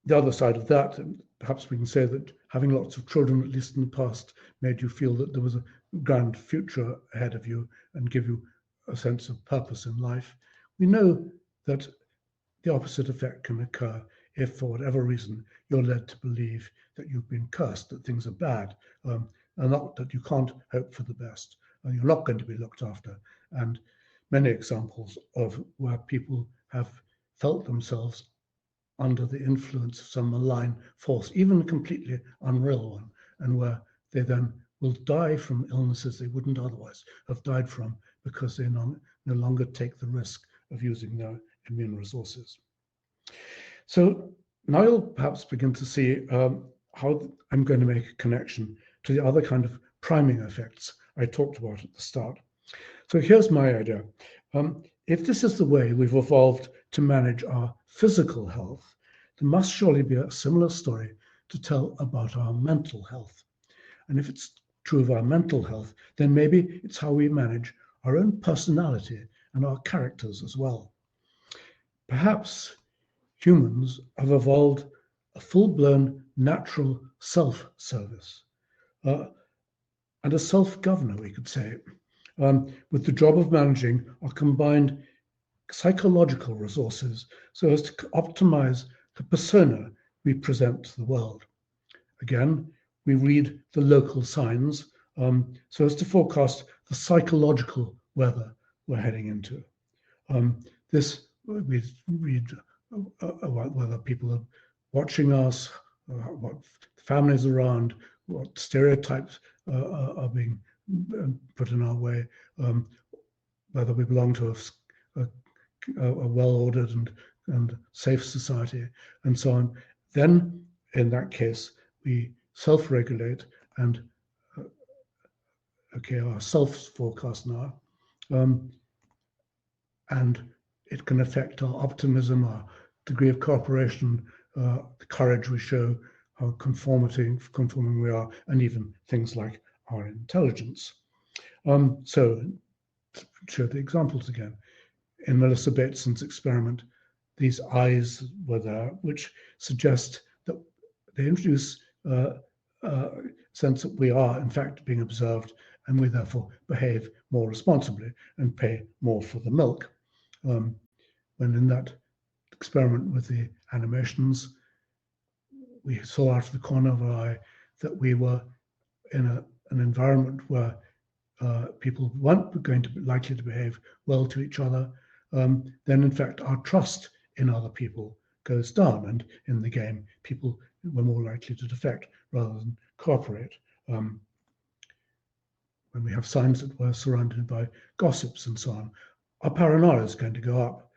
the other side of that, perhaps we can say that having lots of children, at least in the past, made you feel that there was a grand future ahead of you and give you a sense of purpose in life. We know that the opposite effect can occur if, for whatever reason, you're led to believe that you've been cursed, that things are bad, and not that you can't hope for the best, and you're not going to be looked after. And many examples of where people have felt themselves under the influence of some malign force, even a completely unreal one, and where they then will die from illnesses they wouldn't otherwise have died from because they no longer take the risk of using their immune resources. So now you'll perhaps begin to see how I'm going to make a connection to the other kind of priming effects I talked about at the start. So here's my idea. If this is the way we've evolved to manage our physical health, there must surely be a similar story to tell about our mental health. And if it's true of our mental health, then maybe it's how we manage our own personality and our characters as well. Perhaps humans have evolved a full-blown natural self-service and a self-governor, we could say, with the job of managing our combined psychological resources so as to optimize the persona we present to the world. Again, we read the local signs so as to forecast the psychological weather we're heading into. We read whether people are watching us, what families around, what stereotypes are being put in our way, whether we belong to a well-ordered and safe society, and so on. Then, in that case, we self-regulate and our self-forecast now, and it can affect our optimism, our degree of cooperation, the courage we show, how conforming we are, and even things like our intelligence. So, to show the examples again, in Melissa Bateson's experiment, these eyes were there, which suggest that they introduce a sense that we are, in fact, being observed, and we therefore behave more responsibly and pay more for the milk. When in that experiment with the animations, we saw out of the corner of our eye that we were in an environment where people weren't going to be likely to behave well to each other, then in fact our trust in other people goes down, and in the game people were more likely to defect rather than cooperate. When we have signs that we're surrounded by gossips and so on, our paranoia is going to go up.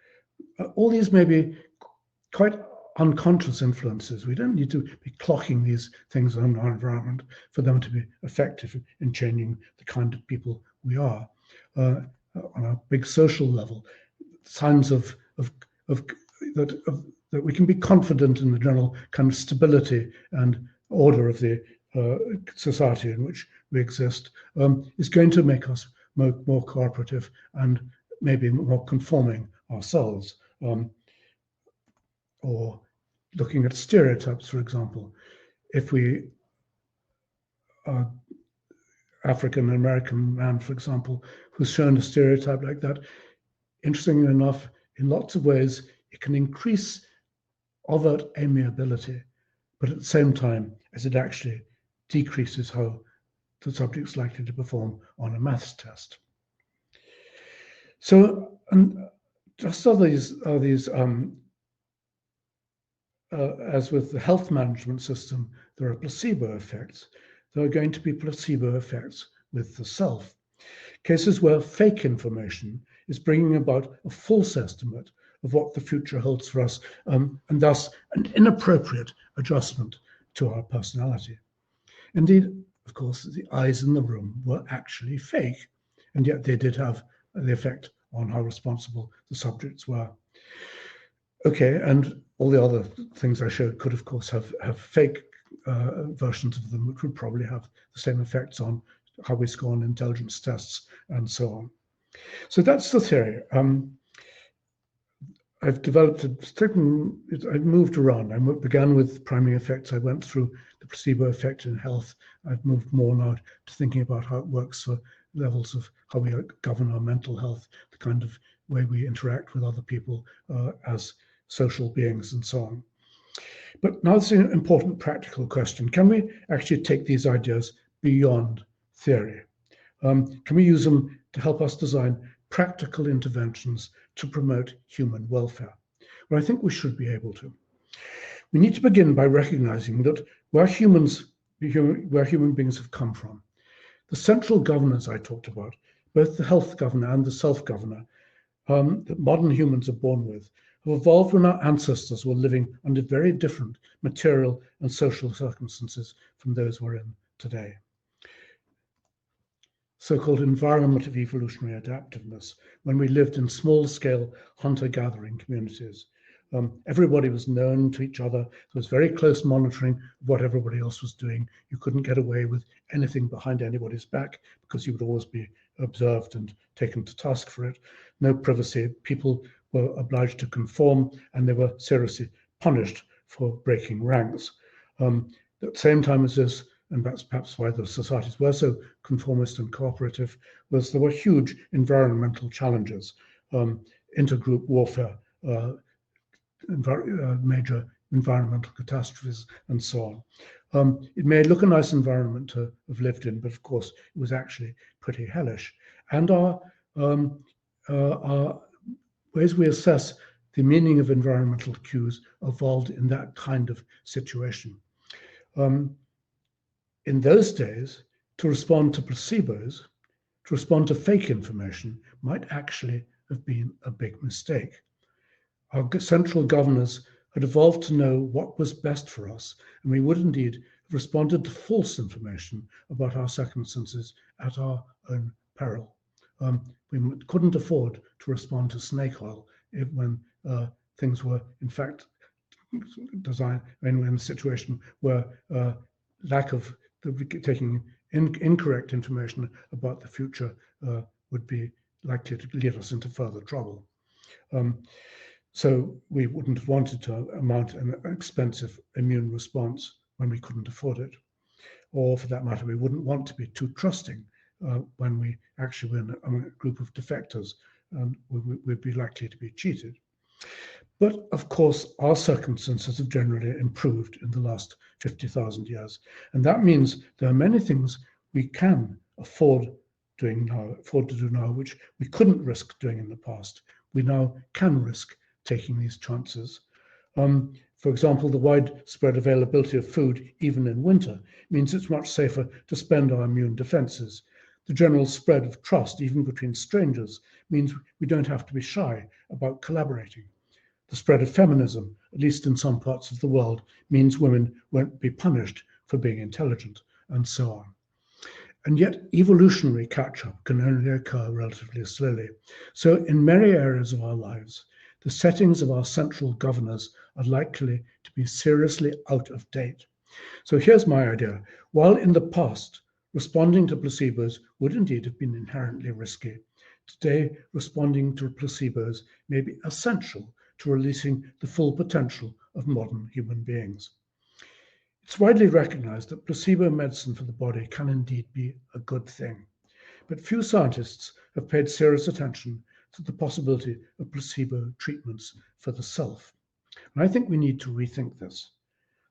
All these may be quite unconscious influences. We don't need to be clocking these things on our environment for them to be effective in changing the kind of people we are. On a big social level, signs that we can be confident in the general kind of stability and order of the society in which we exist is going to make us more cooperative and maybe more conforming ourselves. Or looking at stereotypes, for example, if we are African American man, for example, who's shown a stereotype like that, interestingly enough, in lots of ways, it can increase overt amiability, but at the same time, as it actually decreases how the subject's likely to perform on a maths test. So, and just as with the health management system, there are placebo effects. There are going to be placebo effects with the self. Cases where fake information is bringing about a false estimate of what the future holds for us, and thus an inappropriate adjustment to our personality. Indeed, of course, the eyes in the room were actually fake, and yet they did have the effect on how responsible the subjects were. Okay, and all the other things I showed could, of course, have fake versions of them, which would probably have the same effects on how we score on intelligence tests and so on. So that's the theory. I've developed a certain, I've moved around. I began with priming effects. I went through the placebo effect in health. I've moved more now to thinking about how it works for levels of how we govern our mental health, the kind of way we interact with other people as social beings and so on. But now it's an important practical question. Can we actually take these ideas beyond theory? Can we use them to help us design practical interventions to promote human welfare? Well, I think we should be able to. We need to begin by recognizing that where human beings have come from, the central governors I talked about, both the health governor and the self-governor, that modern humans are born with, have evolved when our ancestors were living under very different material and social circumstances from those we're in today. So-called environment of evolutionary adaptiveness, when we lived in small-scale hunter-gathering communities. Everybody was known to each other. There was very close monitoring of what everybody else was doing. You couldn't get away with anything behind anybody's back because you would always be observed and taken to task for it. No privacy. People were obliged to conform, and they were seriously punished for breaking ranks. At the same time as this, and that's perhaps why the societies were so conformist and cooperative, was there were huge environmental challenges, intergroup warfare, major environmental catastrophes, and so on. It may look a nice environment to have lived in, but of course it was actually pretty hellish. And our ways we assess the meaning of environmental cues evolved in that kind of situation. In those days, to respond to placebos, to respond to fake information, might actually have been a big mistake. Our central governors had evolved to know what was best for us, and we would indeed have responded to false information about our circumstances at our own peril. We couldn't afford to respond to snake oil when things were, in fact, design in a situation where lack of taking incorrect information about the future would be likely to lead us into further trouble. So we wouldn't have wanted to mount an expensive immune response when we couldn't afford it. Or for that matter, we wouldn't want to be too trusting when we actually were in a group of defectors, and we'd be likely to be cheated. But of course, our circumstances have generally improved in the last 50,000 years. And that means there are many things we can afford to do now, which we couldn't risk doing in the past. We now can risk taking these chances. For example, the widespread availability of food, even in winter, means it's much safer to spend our immune defenses. The general spread of trust, even between strangers, means we don't have to be shy about collaborating. The spread of feminism, at least in some parts of the world, means women won't be punished for being intelligent, and so on. And yet, evolutionary catch-up can only occur relatively slowly. So in many areas of our lives, the settings of our central governors are likely to be seriously out of date. So here's my idea. While in the past, responding to placebos would indeed have been inherently risky, today responding to placebos may be essential to releasing the full potential of modern human beings. It's widely recognized that placebo medicine for the body can indeed be a good thing, but few scientists have paid serious attention to the possibility of placebo treatments for the self. And I think we need to rethink this.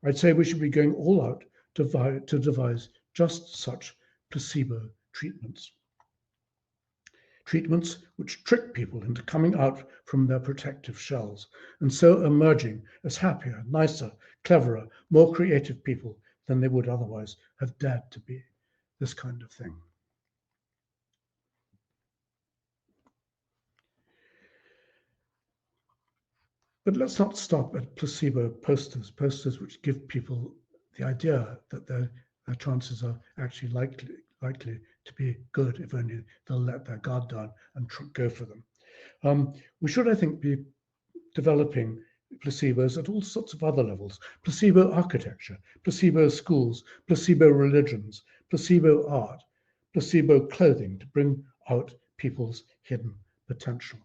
I'd say we should be going all out to devise just such placebo treatments. Treatments which trick people into coming out from their protective shells and so emerging as happier, nicer, cleverer, more creative people than they would otherwise have dared to be. This kind of thing. But let's not stop at placebo posters which give people the idea that their chances are actually likely to be good if only they'll let their guard down and go for them. We should, I think, be developing placebos at all sorts of other levels. Placebo architecture, placebo schools, placebo religions, placebo art, placebo clothing to bring out people's hidden potential.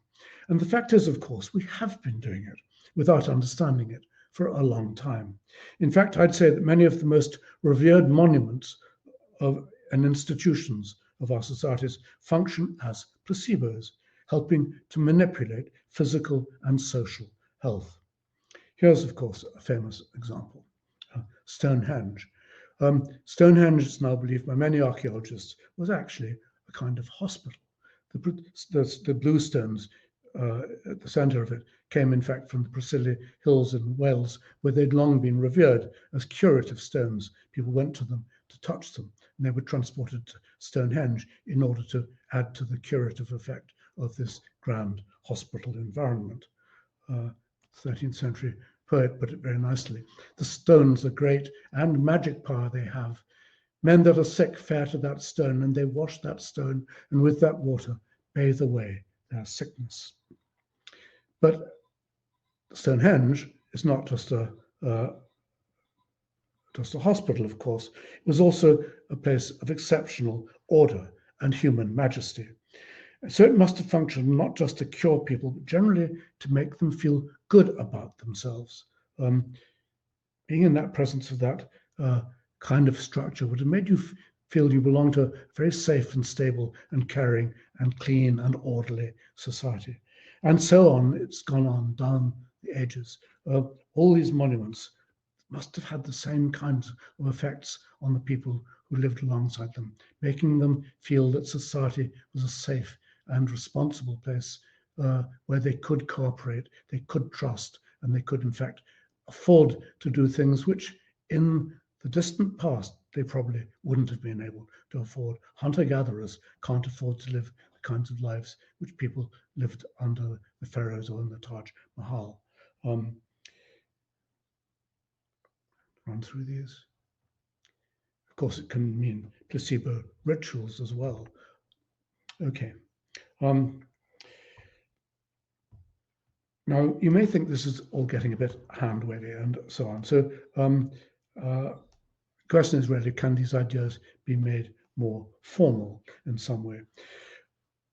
And the fact is, of course, we have been doing it without understanding it for a long time. In fact, I'd say that many of the most revered monuments and institutions of our societies function as placebos, helping to manipulate physical and social health. Here's, of course, a famous example, Stonehenge. Stonehenge is now believed by many archaeologists was actually a kind of hospital. The blue stones at the center of it came, in fact, from the Preseli Hills in Wales, where they'd long been revered as curative stones. People went to them to touch them, and they were transported to Stonehenge in order to add to the curative effect of this grand hospital environment. 13th century poet put it very nicely. The stones are great, and magic power they have. Men that are sick fare to that stone, and they wash that stone, and with that water bathe away their sickness. But Stonehenge is not just a hospital, of course. It was also a place of exceptional order and human majesty. So it must have functioned not just to cure people, but generally to make them feel good about themselves. Being in that presence of that kind of structure would have made you feel you belong to a very safe and stable and caring and clean and orderly society. And so on, it's gone on down the ages. All these monuments must have had the same kinds of effects on the people who lived alongside them, making them feel that society was a safe and responsible place where they could cooperate, they could trust, and they could, in fact, afford to do things which in the distant past they probably wouldn't have been able to afford. Hunter-gatherers can't afford to live the kinds of lives which people lived under the pharaohs or in the Taj Mahal. Run through these. Of course, it can mean placebo rituals as well. Okay. Now, you may think this is all getting a bit hand-wavy and so on. So question is really, can these ideas be made more formal in some way?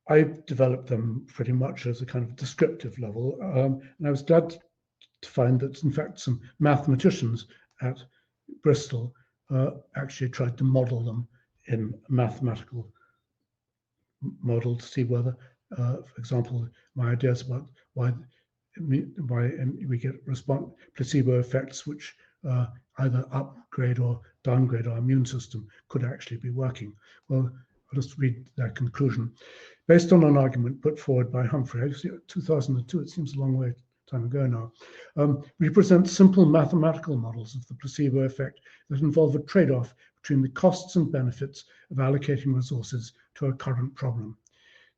I've developed them pretty much as a kind of descriptive level, and I was glad to find that, in fact, some mathematicians at Bristol actually tried to model them in a mathematical model to see whether, for example, my ideas about why we get placebo effects which either upgrade or downgrade our immune system could actually be working. Well, I'll just read their conclusion. Based on an argument put forward by Humphrey, 2002, it seems a long way time ago now, we present simple mathematical models of the placebo effect that involve a trade-off between the costs and benefits of allocating resources to a current problem.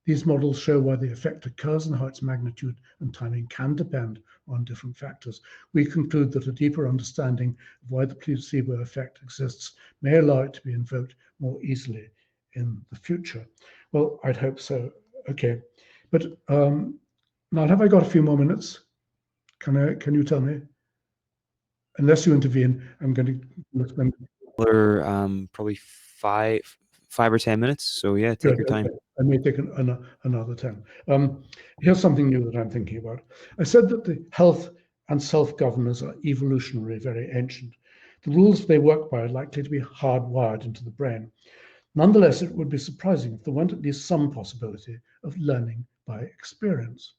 These models show why the effect occurs and how its magnitude and timing can depend on different factors. We conclude that a deeper understanding of why the placebo effect exists may allow it to be invoked more easily in the future. Well, I'd hope so. Okay, but now have I got a few more minutes? Can you tell me? Unless you intervene, I'm going to spend. Or probably five or 10 minutes. So yeah, take Good, your time. okay. I may take another 10. Here's something new that I'm thinking about. I said that the health and self-governors are evolutionary, very ancient. The rules they work by are likely to be hardwired into the brain. Nonetheless, it would be surprising if there weren't at least some possibility of learning by experience.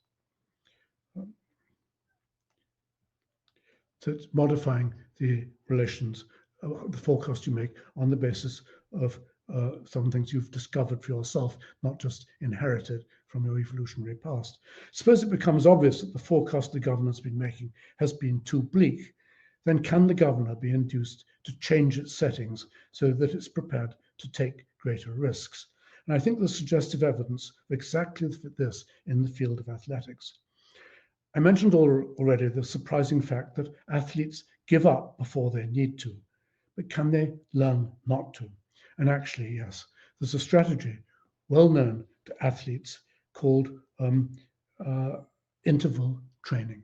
So it's modifying the relations, the forecast you make on the basis of some things you've discovered for yourself, not just inherited from your evolutionary past. Suppose it becomes obvious that the forecast the government's been making has been too bleak, then can the governor be induced to change its settings so that it's prepared to take greater risks? And I think there's suggestive evidence of exactly this in the field of athletics. I mentioned already the surprising fact that athletes give up before they need to, but can they learn not to? And actually, yes, there's a strategy well known to athletes called interval training.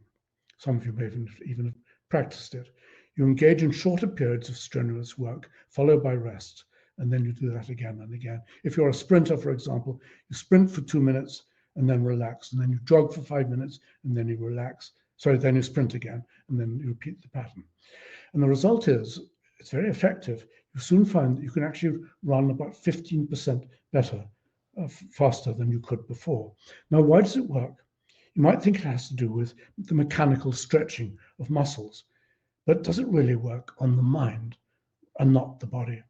Some of you may even have practiced it. You engage in shorter periods of strenuous work, followed by rest, and then you do that again and again. If you're a sprinter, for example, you sprint for 2 minutes and then relax, and then you jog for 5 minutes, and then you relax. Sorry, then you sprint again, and then you repeat the pattern. And the result is, it's very effective. You soon find that you can actually run about 15% better, faster than you could before. Now, why does it work? You might think it has to do with the mechanical stretching of muscles, but does it really work on the mind and not the body?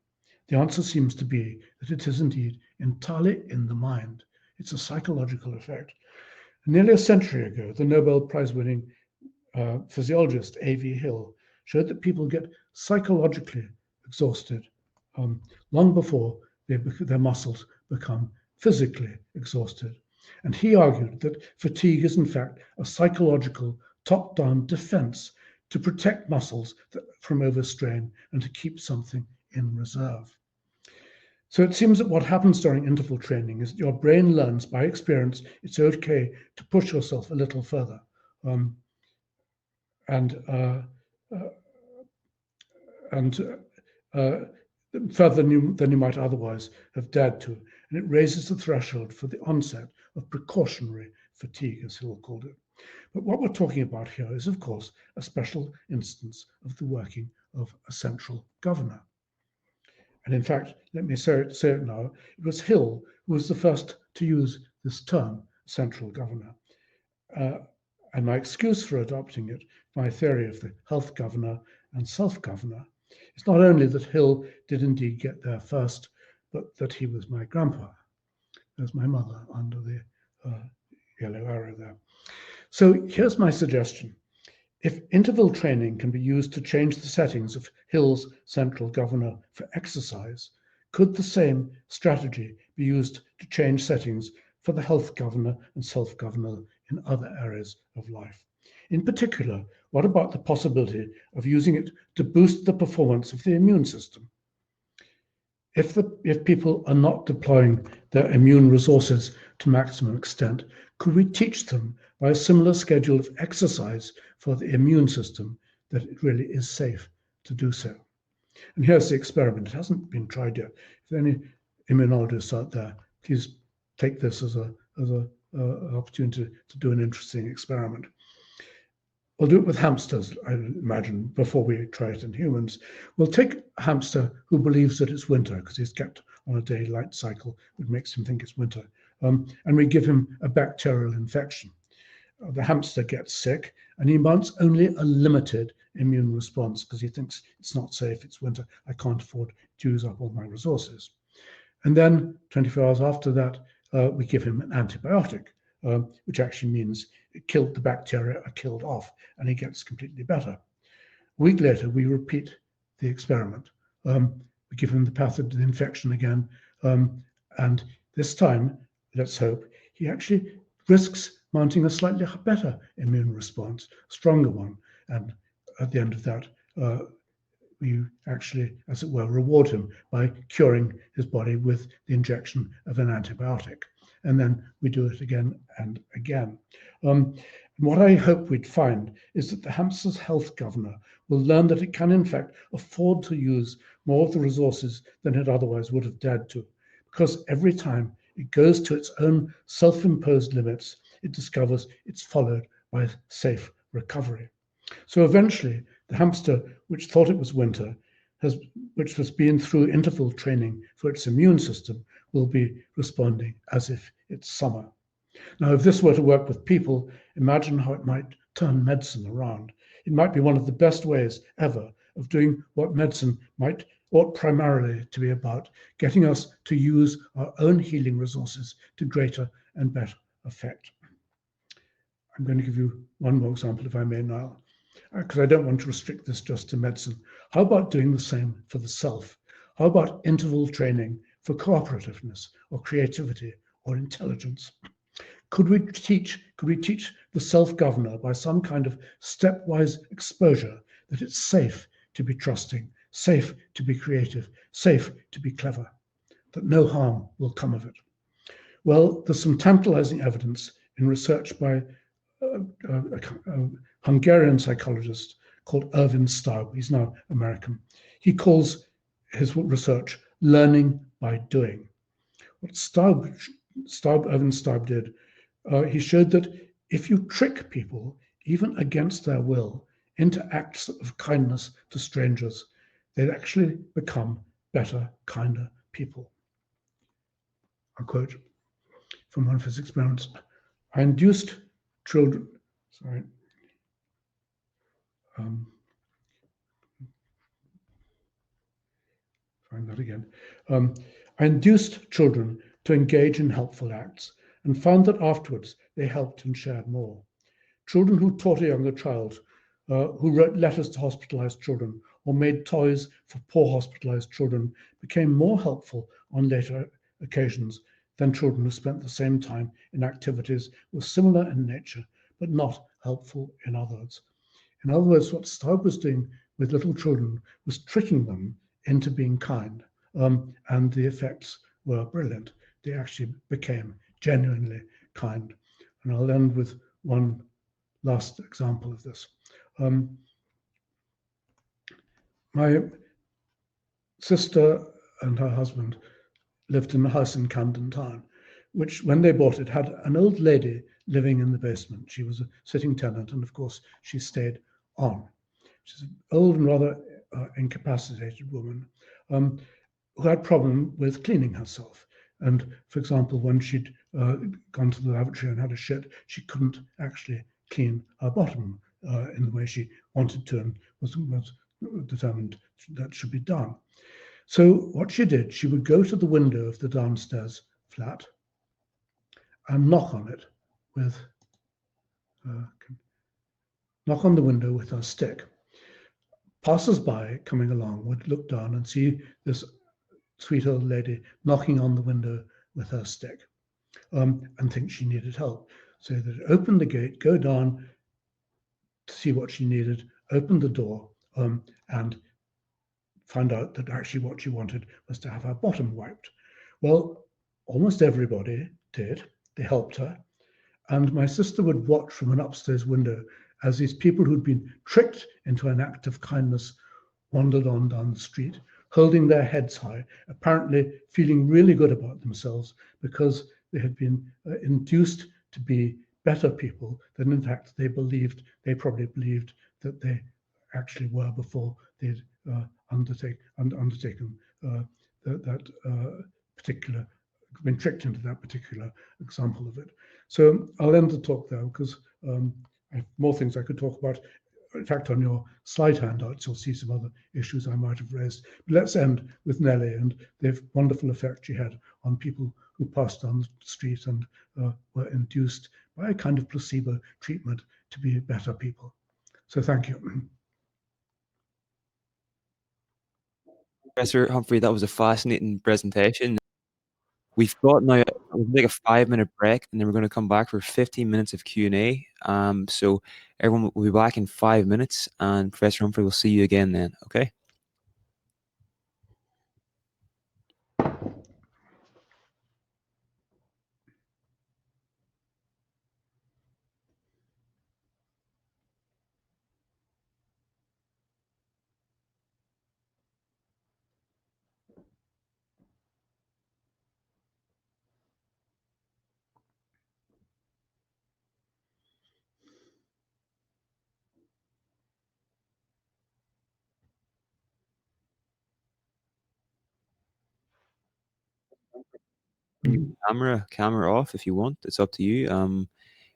The answer seems to be that it is indeed entirely in the mind. It's a psychological effect. Nearly a century ago, the Nobel Prize-winning physiologist A.V. Hill showed that people get psychologically exhausted long before their muscles become physically exhausted. And he argued that fatigue is in fact a psychological top-down defense to protect muscles from overstrain and to keep something in reserve. So it seems that what happens during interval training is that your brain learns by experience it's okay to push yourself a little further and further than you might otherwise have dared to. And it raises the threshold for the onset of precautionary fatigue, as Hill called it. But what we're talking about here is, of course, a special instance of the working of a central governor. And in fact, let me say it now, it was Hill who was the first to use this term, central governor. And my excuse for adopting it, my theory of the health governor and self-governor, is not only that Hill did indeed get there first, but that he was my grandpa. There's my mother under the yellow arrow there. So here's my suggestion. If interval training can be used to change the settings of Hill's central governor for exercise, could the same strategy be used to change settings for the health governor and self-governor in other areas of life? In particular, what about the possibility of using it to boost the performance of the immune system? If people are not deploying their immune resources to maximum extent, Could we teach them by a similar schedule of exercise for the immune system that it really is safe to do so? And here's the experiment. It hasn't been tried yet. If there are any immunologists out there, please take this as an opportunity to do an interesting experiment. We'll do it with hamsters, I imagine, before we try it in humans. We'll take a hamster who believes that it's winter because he's kept on a daylight cycle that makes him think it's winter. And we give him a bacterial infection. The hamster gets sick and he mounts only a limited immune response because he thinks it's not safe, it's winter, I can't afford to use up all my resources. And then 24 hours after that, we give him an antibiotic, which actually means the bacteria are killed off and he gets completely better. A week later, we repeat the experiment. We give him the infection again, and this time, let's hope, he actually risks mounting a slightly better immune response, a stronger one. And at the end of that, we actually, as it were, reward him by curing his body with the injection of an antibiotic. And then we do it again and again. And what I hope we'd find is that the hamster's health governor will learn that it can, in fact, afford to use more of the resources than it otherwise would have dared to, because every time it goes to its own self-imposed limits, it discovers it's followed by safe recovery. So eventually, the hamster, which thought it was winter, which has been through interval training for its immune system, will be responding as if it's summer. Now, if this were to work with people, imagine how it might turn medicine around. It might be one of the best ways ever of doing what medicine ought primarily to be about, getting us to use our own healing resources to greater and better effect. I'm going to give you one more example, if I may now, because I don't want to restrict this just to medicine. How about doing the same for the self? How about interval training for cooperativeness or creativity or intelligence? Could we teach the self-governor by some kind of stepwise exposure that it's safe to be trusting, safe to be creative, safe to be clever, that no harm will come of it? Well, there's some tantalizing evidence in research by a Hungarian psychologist called Ervin Staub. He's now American. He calls his research learning by doing. What Ervin Staub did, he showed that if you trick people, even against their will, into acts of kindness to strangers, they actually become better, kinder people. A quote from one of his experiments. I induced children, find that again. I induced children to engage in helpful acts and found that afterwards they helped and shared more. Children who taught a younger child, who wrote letters to hospitalized children or made toys for poor hospitalized children became more helpful on later occasions than children who spent the same time in activities were similar in nature but not helpful in others. In other words, what Staub was doing with little children was tricking them into being kind, and the effects were brilliant. They actually became genuinely kind. And I'll end with one last example of this. My sister and her husband lived in a house in Camden Town, which, when they bought it, had an old lady living in the basement. She was a sitting tenant, and of course, she stayed on. She's an old and rather incapacitated woman who had a problem with cleaning herself. And for example, when she'd gone to the lavatory and had a shit, she couldn't actually clean her bottom in the way she wanted to and was determined that should be done. So what she did, she would go to the window of the downstairs flat and knock on the window with her stick. Passers-by coming along would look down and see this sweet old lady knocking on the window with her stick, and think she needed help. So they'd open the gate, go down to see what she needed, open the door, and find out that actually what she wanted was to have her bottom wiped. Well, almost everybody did. They helped her. And my sister would watch from an upstairs window as these people who'd been tricked into an act of kindness wandered on down the street, holding their heads high, apparently feeling really good about themselves because they had been induced to be better people than in fact they probably believed that they actually were before they'd undertaken that particular, been tricked into that particular example of it. So I'll end the talk there because I have more things I could talk about. In fact, on your slide handouts, you'll see some other issues I might have raised. But let's end with Nellie and the wonderful effect she had on people who passed down the street and were induced by a kind of placebo treatment to be better people. So thank you. Professor Humphrey, that was a fascinating presentation. We've got now we'll take a 5 minute break, and then we're going to come back for 15 minutes of Q&A. So everyone will be back in 5 minutes, and Professor Humphrey will see you again then. Okay. Camera off if you want. It's up to you.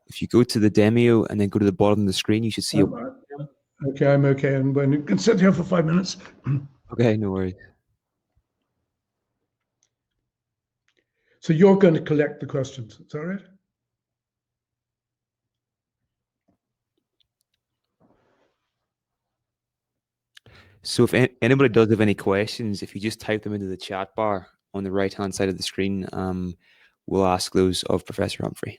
If you go to the demo and then go to the bottom of the screen, you should see a webcam. Okay, I'm okay. I'm going to can sit here for 5 minutes. Okay, no worries. So you're going to collect the questions. Is that right? So if anybody does have any questions, if you just type them into the chat bar on the right-hand side of the screen, we'll ask those of Professor Humphrey.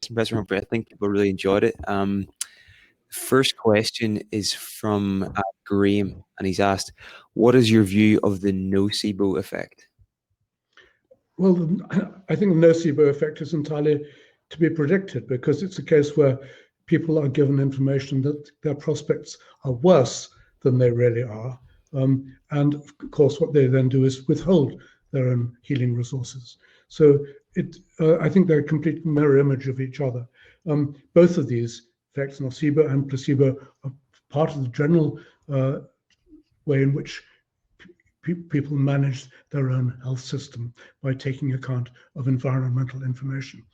Professor Humphrey. I think people really enjoyed it. First question is from Graham, and he's asked, "What is your view of the nocebo effect?" Well, I think the nocebo effect is entirely to be predicted because it's a case where people are given information that their prospects are worse than they really are. And of course, what they then do is withhold their own healing resources. So I think they're a complete mirror image of each other. Both of these effects, nocebo and placebo, are part of the general way in which people manage their own health system by taking account of environmental information.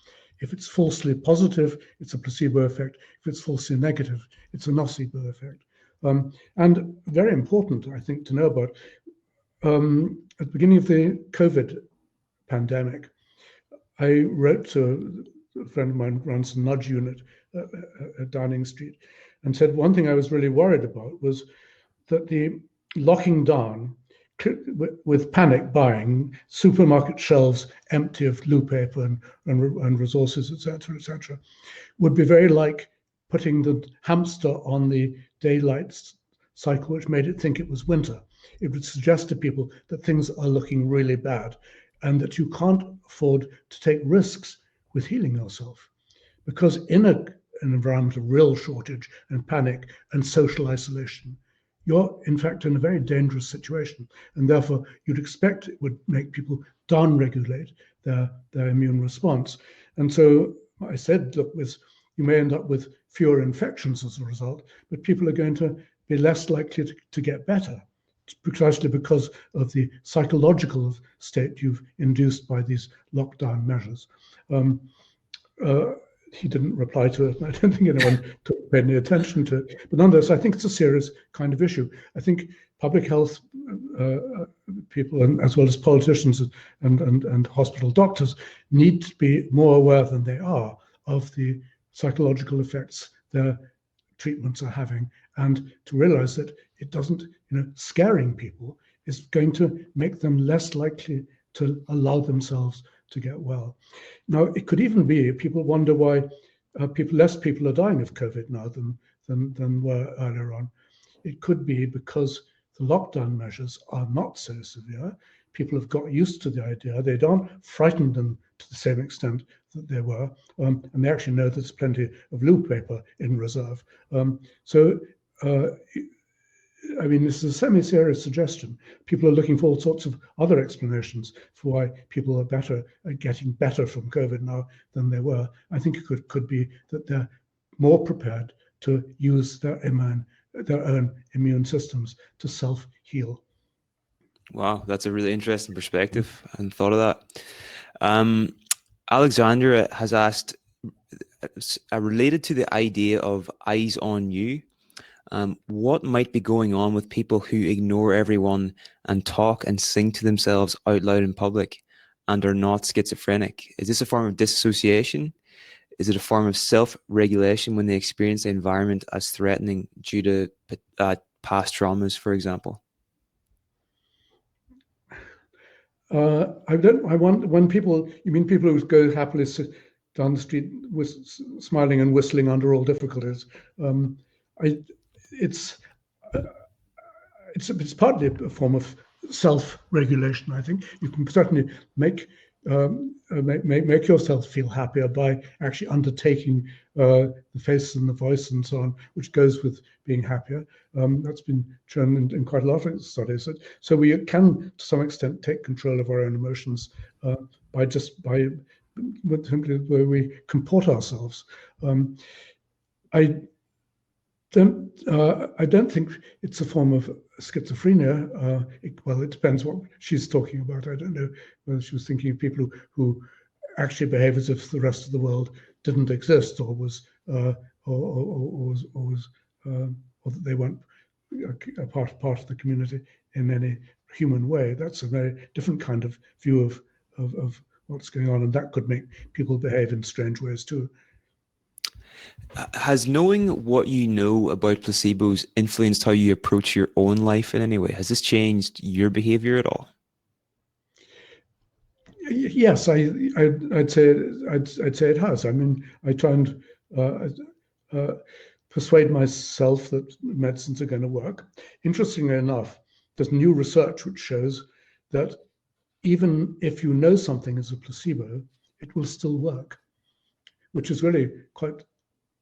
If it's falsely positive, it's a placebo effect. If it's falsely negative, it's a nocebo effect. And very important, I think, to know about, at the beginning of the COVID pandemic, I wrote to a friend of mine who runs a nudge unit at Downing Street and said one thing I was really worried about was that the locking down with panic buying, supermarket shelves empty of loo paper and resources, etc., would be very like putting the hamster on the daylight cycle, which made it think it was winter. It would suggest to people that things are looking really bad and that you can't afford to take risks with healing yourself. Because in an environment of real shortage and panic and social isolation, you're in fact in a very dangerous situation, and therefore you'd expect it would make people down-regulate their immune response. And so I said, look, you may end up with fewer infections as a result, but people are going to be less likely to get better, precisely because of the psychological state you've induced by these lockdown measures. He didn't reply to it, and I don't think anyone paid any attention to it. But nonetheless, I think it's a serious kind of issue. I think public health people, and as well as politicians and hospital doctors, need to be more aware than they are of the psychological effects their treatments are having, and to realize that it doesn't, scaring people is going to make them less likely to allow themselves to get well. Now, it could even be, people wonder why less people are dying of COVID now than were earlier on. It could be because the lockdown measures are not so severe. People have got used to the idea. They don't frighten them to the same extent that they were, and they actually know there's plenty of loo paper in reserve. I mean, this is a semi-serious suggestion. People are looking for all sorts of other explanations for why people are getting better from COVID now than they were. I think it could be that they're more prepared to use their own immune systems to self-heal. Wow, that's a really interesting perspective. I hadn't thought of that. Alexandra has asked, related to the idea of eyes on you, what might be going on with people who ignore everyone and talk and sing to themselves out loud in public and are not schizophrenic? Is this a form of disassociation? Is it a form of self-regulation when they experience the environment as threatening due to past traumas, for example? You mean people who go happily down the street smiling and whistling under all difficulties? It's partly a form of self-regulation. I think you can certainly make yourself feel happier by actually undertaking the face and the voice and so on, which goes with being happier. That's been shown in quite a lot of studies. So we can, to some extent, take control of our own emotions by simply where we comport ourselves. I don't think it's a form of schizophrenia. It depends what she's talking about. I don't know whether she was thinking of people who actually behave as if the rest of the world didn't exist, or that they weren't a part of the community in any human way. That's a very different kind of view of what's going on, and that could make people behave in strange ways too. Has knowing what you know about placebos influenced how you approach your own life in any way? Has this changed your behavior at all? Yes, I'd say it has. I mean, I try and uh, uh, persuade myself that medicines are going to work. Interestingly enough, there's new research which shows that even if you know something is a placebo, it will still work, which is really quite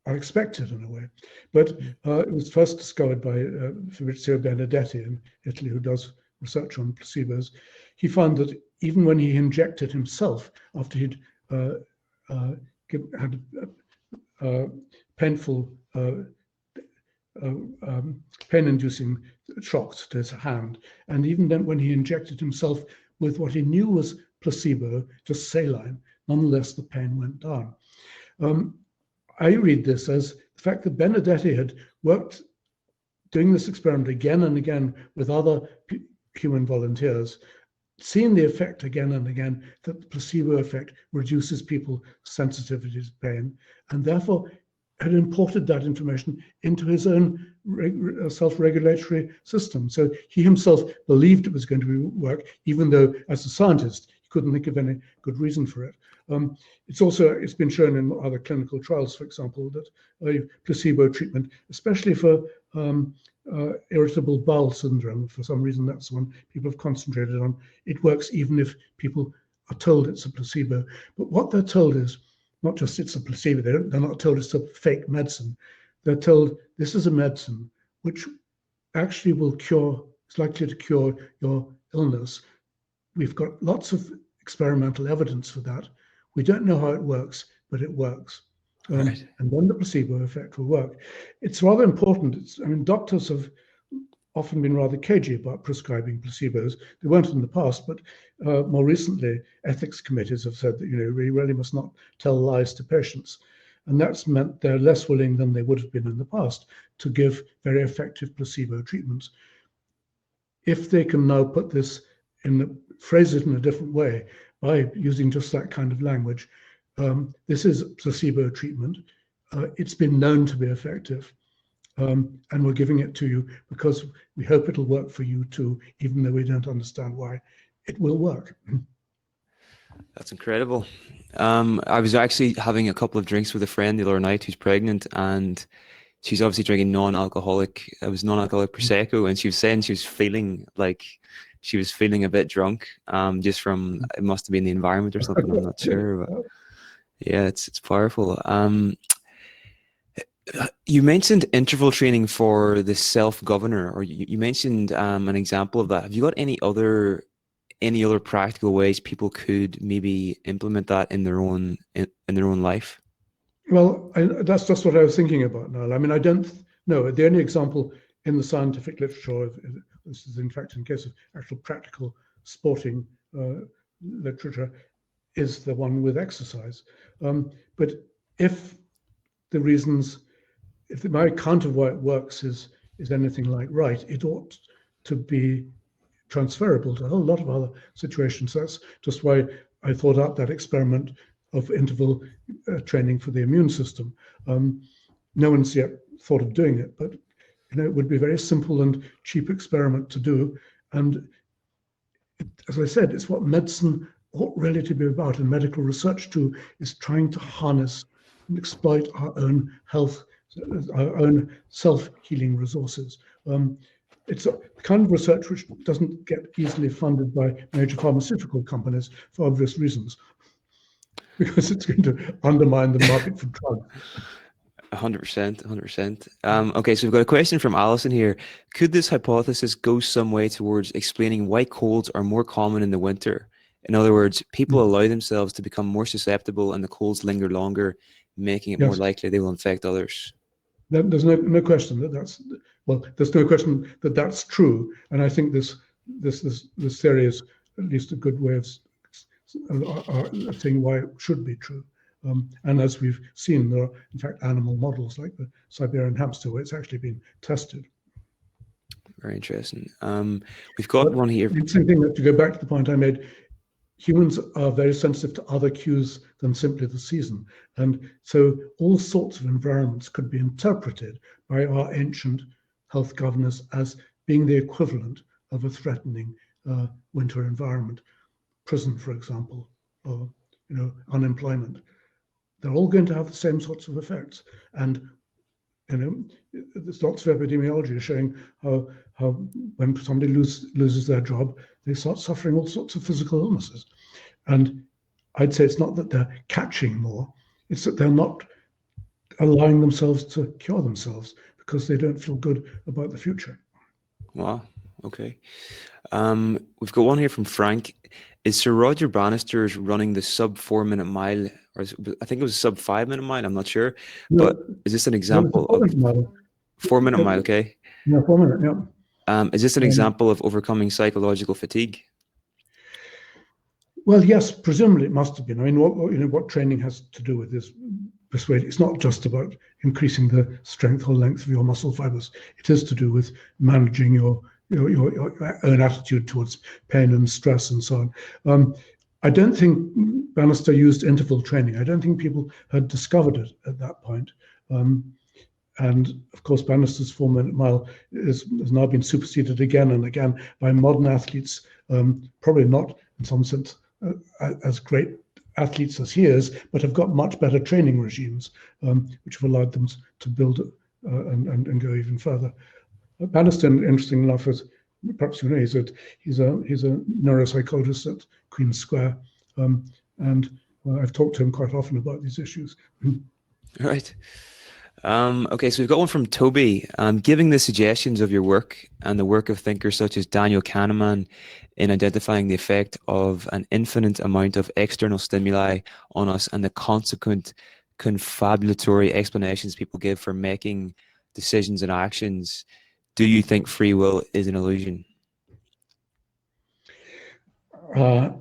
unexpected in a way. But it was first discovered by Fabrizio Benedetti in Italy, who does research on placebos. He found that even when he injected himself after he'd had painful, pain-inducing shocks to his hand, and even then when he injected himself with what he knew was placebo, just saline, nonetheless the pain went down. I read this as the fact that Benedetti had worked doing this experiment again and again with other human volunteers, seen the effect again and again, that the placebo effect reduces people's sensitivity to pain, and therefore had imported that information into his own self-regulatory system. So he himself believed it was going to work, even though as a scientist, he couldn't think of any good reason for it. It's been shown in other clinical trials, for example, that placebo treatment, especially for irritable bowel syndrome, for some reason that's the one people have concentrated on, it works even if people are told it's a placebo. But what they're told is not just it's a placebo, they're not told it's a fake medicine. They're told this is a medicine which actually will cure, it's likely to cure your illness. We've got lots of experimental evidence for that. We don't know how it works, but it works. Right. And then the placebo effect will work. It's rather important. I mean, doctors have often been rather cagey about prescribing placebos. They weren't in the past, but more recently, ethics committees have said that we really must not tell lies to patients. And that's meant they're less willing than they would have been in the past to give very effective placebo treatments. If they can now put this phrase it in a different way by using just that kind of language, this is placebo treatment. It's been known to be effective. And we're giving it to you because we hope it'll work for you too, even though we don't understand why. It will work. That's incredible. I was actually having a couple of drinks with a friend the other night who's pregnant, and she's obviously drinking non-alcoholic. It was non-alcoholic prosecco, and she was saying she was feeling like she was feeling a bit drunk, just from it must have been the environment or something. I'm not sure, but yeah, it's powerful. You mentioned interval training for the self-governor, or you mentioned an example of that. Have you got any other practical ways people could maybe implement that in their own life? Well, that's just what I was thinking about now. I mean, I don't know. The only example in the scientific literature, this is in fact in case of actual practical sporting literature, is the one with exercise. But if the reasons, if my account of why it works is anything like right, it ought to be transferable to a whole lot of other situations. That's just why I thought out that experiment of interval training for the immune system. No one's yet thought of doing it, but it would be a very simple and cheap experiment to do. And as I said, it's what medicine ought really to be about, and medical research too, is trying to harness and exploit our own health, our own self-healing resources. It's a kind of research which doesn't get easily funded by major pharmaceutical companies for obvious reasons, because it's going to undermine the market for drugs. 100%, 100%. Okay, so we've got a question from Alison here. Could this hypothesis go some way towards explaining why colds are more common in the winter? In other words, people allow themselves to become more susceptible and the colds linger longer, making it more Yes, likely they will infect others. there's no question there's no question that that's true, and I think this theory is at least a good way of saying why it should be true. And as we've seen, there are in fact animal models like the Siberian hamster where it's actually been tested. Very interesting. We've got But one here. the interesting thing, to go back to the point I made, humans are very sensitive to other cues than simply the season. And so all sorts of environments could be interpreted by our ancient health governors as being the equivalent of a threatening winter environment. Prison, for example, or unemployment. They're all going to have the same sorts of effects. And there's lots of epidemiology showing how when somebody loses their job, they start suffering all sorts of physical illnesses. And I'd say it's not that they're catching more, it's that they're not allowing themselves to cure themselves because they don't feel good about the future. Wow. Okay. We've got one here from Frank. Is Sir Roger Bannister's running the sub 4 minute mile, or I think it was sub 5 minute mile? I'm not sure, but No, is this an no, it's a example of 4 minute model. 4 minute mile? Okay. Yeah, 4 minute, yeah. Is this an example of overcoming psychological fatigue? Well, yes, presumably it must have been. I mean, what training has to do with this persuading? It's not just about increasing the strength or length of your muscle fibers. It is to do with managing your own attitude towards pain and stress and so on. I don't think Bannister used interval training. I don't think people had discovered it at that point. And of course, Bannister's 4 minute mile has now been superseded again and again by modern athletes, probably not in some sense as great athletes as he is, but have got much better training regimes, which have allowed them to build and go even further. Bannister, interesting enough, as perhaps you know, he's a neuropsychologist at Queen's Square, and I've talked to him quite often about these issues. Right. Okay, so we've got one from Toby. Giving the suggestions of your work and the work of thinkers such as Daniel Kahneman in identifying the effect of an infinite amount of external stimuli on us and the consequent confabulatory explanations people give for making decisions and actions, do you think free will is an illusion? I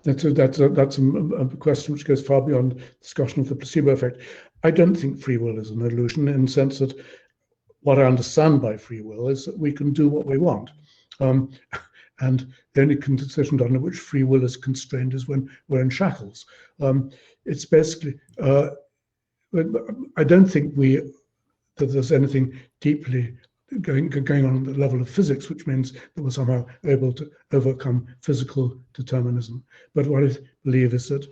That's a question which goes far beyond discussion of the placebo effect. I don't think free will is an illusion in the sense that what I understand by free will is that we can do what we want. And the only condition under which free will is constrained is when we're in shackles. It's basically, I don't think that there's anything deeply going on at the level of physics, which means that we're somehow able to overcome physical determinism. But what I believe is that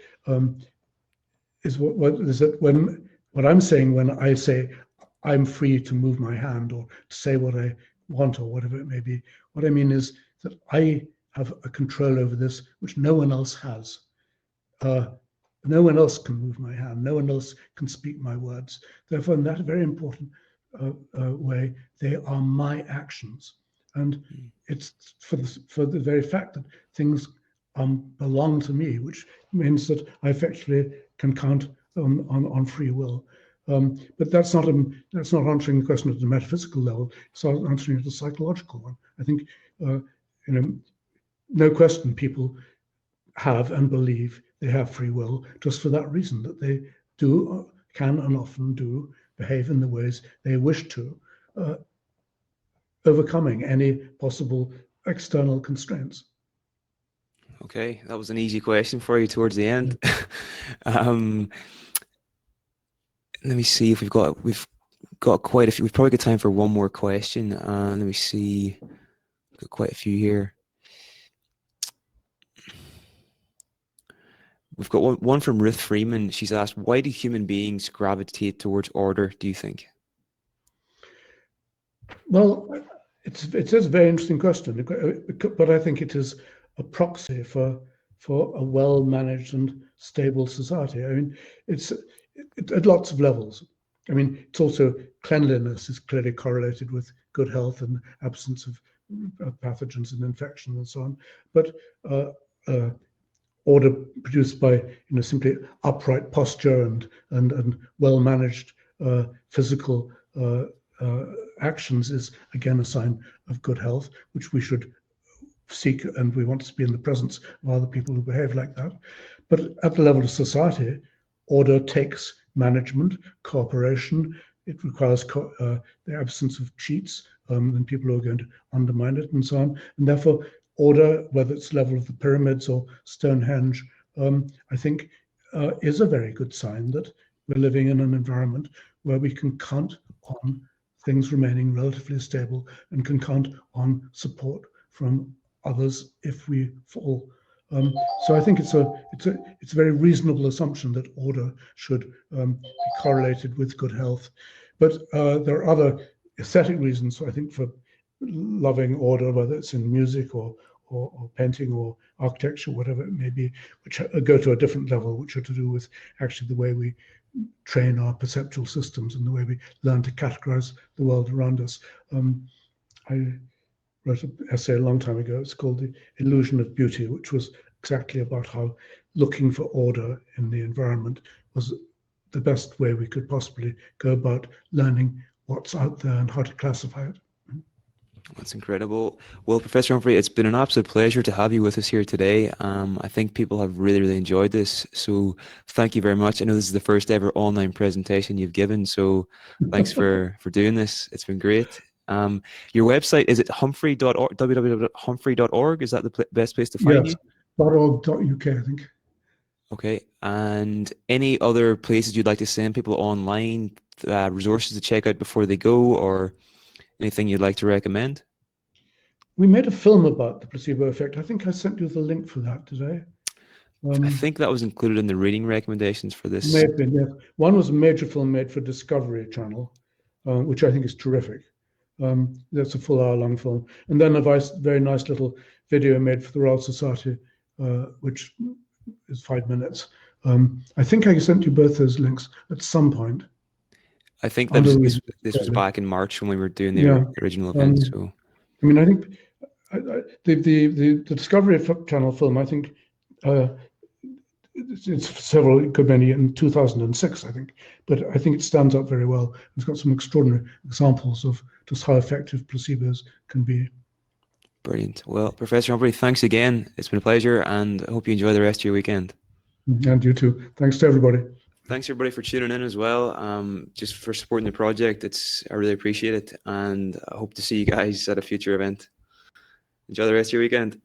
what I'm saying when I say I'm free to move my hand or to say what I want or whatever it may be, what I mean is that I have a control over this which no one else has. No one else can move my hand. No one else can speak my words. Therefore, in that very important way, they are my actions. And it's for the very fact that things belong to me, which means that I effectively can count on free will. But that's not answering the question at the metaphysical level. It's answering it at the psychological one. I think no question people have and believe they have free will just for that reason, that they can and often do behave in the ways they wish to, overcoming any possible external constraints. Okay, that was an easy question for you towards the end. Let me see if we've got quite a few. We've probably got time for one more question. Let me see. We've got quite a few here. We've got one from Ruth Freeman. She's asked, why do human beings gravitate towards order, do you think? Well, it's a very interesting question, but I think it is a proxy for a well-managed and stable society. I mean, it's at lots of levels. I mean, it's also cleanliness is clearly correlated with good health and absence of pathogens and infection and so on. But order produced by simply upright posture and well-managed physical actions is again a sign of good health, which we should seek, and we want to be in the presence of other people who behave like that. But at the level of society, order takes management, cooperation. It requires the absence of cheats and people who are going to undermine it and so on. And therefore, order, whether it's level of the pyramids or Stonehenge, I think is a very good sign that we're living in an environment where we can count on things remaining relatively stable and can count on support from others if we fall. So I think it's a very reasonable assumption that order should be correlated with good health. But there are other aesthetic reasons, I think, for loving order, whether it's in music or painting or architecture, whatever it may be, which go to a different level, which are to do with actually the way we train our perceptual systems and the way we learn to categorize the world around us. I wrote an essay a long time ago. It's called The Illusion of Beauty, which was exactly about how looking for order in the environment was the best way we could possibly go about learning what's out there and how to classify it. That's incredible. Well, Professor Humphrey, it's been an absolute pleasure to have you with us here today. I think people have really, really enjoyed this. So thank you very much. I know this is the first ever online presentation you've given. So thanks for doing this. It's been great. Your website, is it humphrey.org, www.humphrey.org? Is that the best place to find Yes, you? .org.uk, I think. Okay. And any other places you'd like to send people online, resources to check out before they go, or anything you'd like to recommend? We made a film about the placebo effect. I think I sent you the link for that, did I? I think that was included in the reading recommendations for this. May have been, yes. One was a major film made for Discovery Channel, which I think is terrific. That's a full hour-long film. And then a very nice little video made for the Royal Society, which is 5 minutes. I think I sent you both those links at some point. I think that this was back in March when we were doing the original event. So I mean, I think the Discovery Channel film, I think it's several, it could many in 2006, I think, but I think it stands up very well. It's got some extraordinary examples of just how effective placebos can be. Brilliant. Well, Professor Humphrey, thanks again. It's been a pleasure, and I hope you enjoy the rest of your weekend. And you too. Thanks to everybody. Thanks everybody for tuning in as well. Just for supporting the project. I really appreciate it, and I hope to see you guys at a future event. Enjoy the rest of your weekend.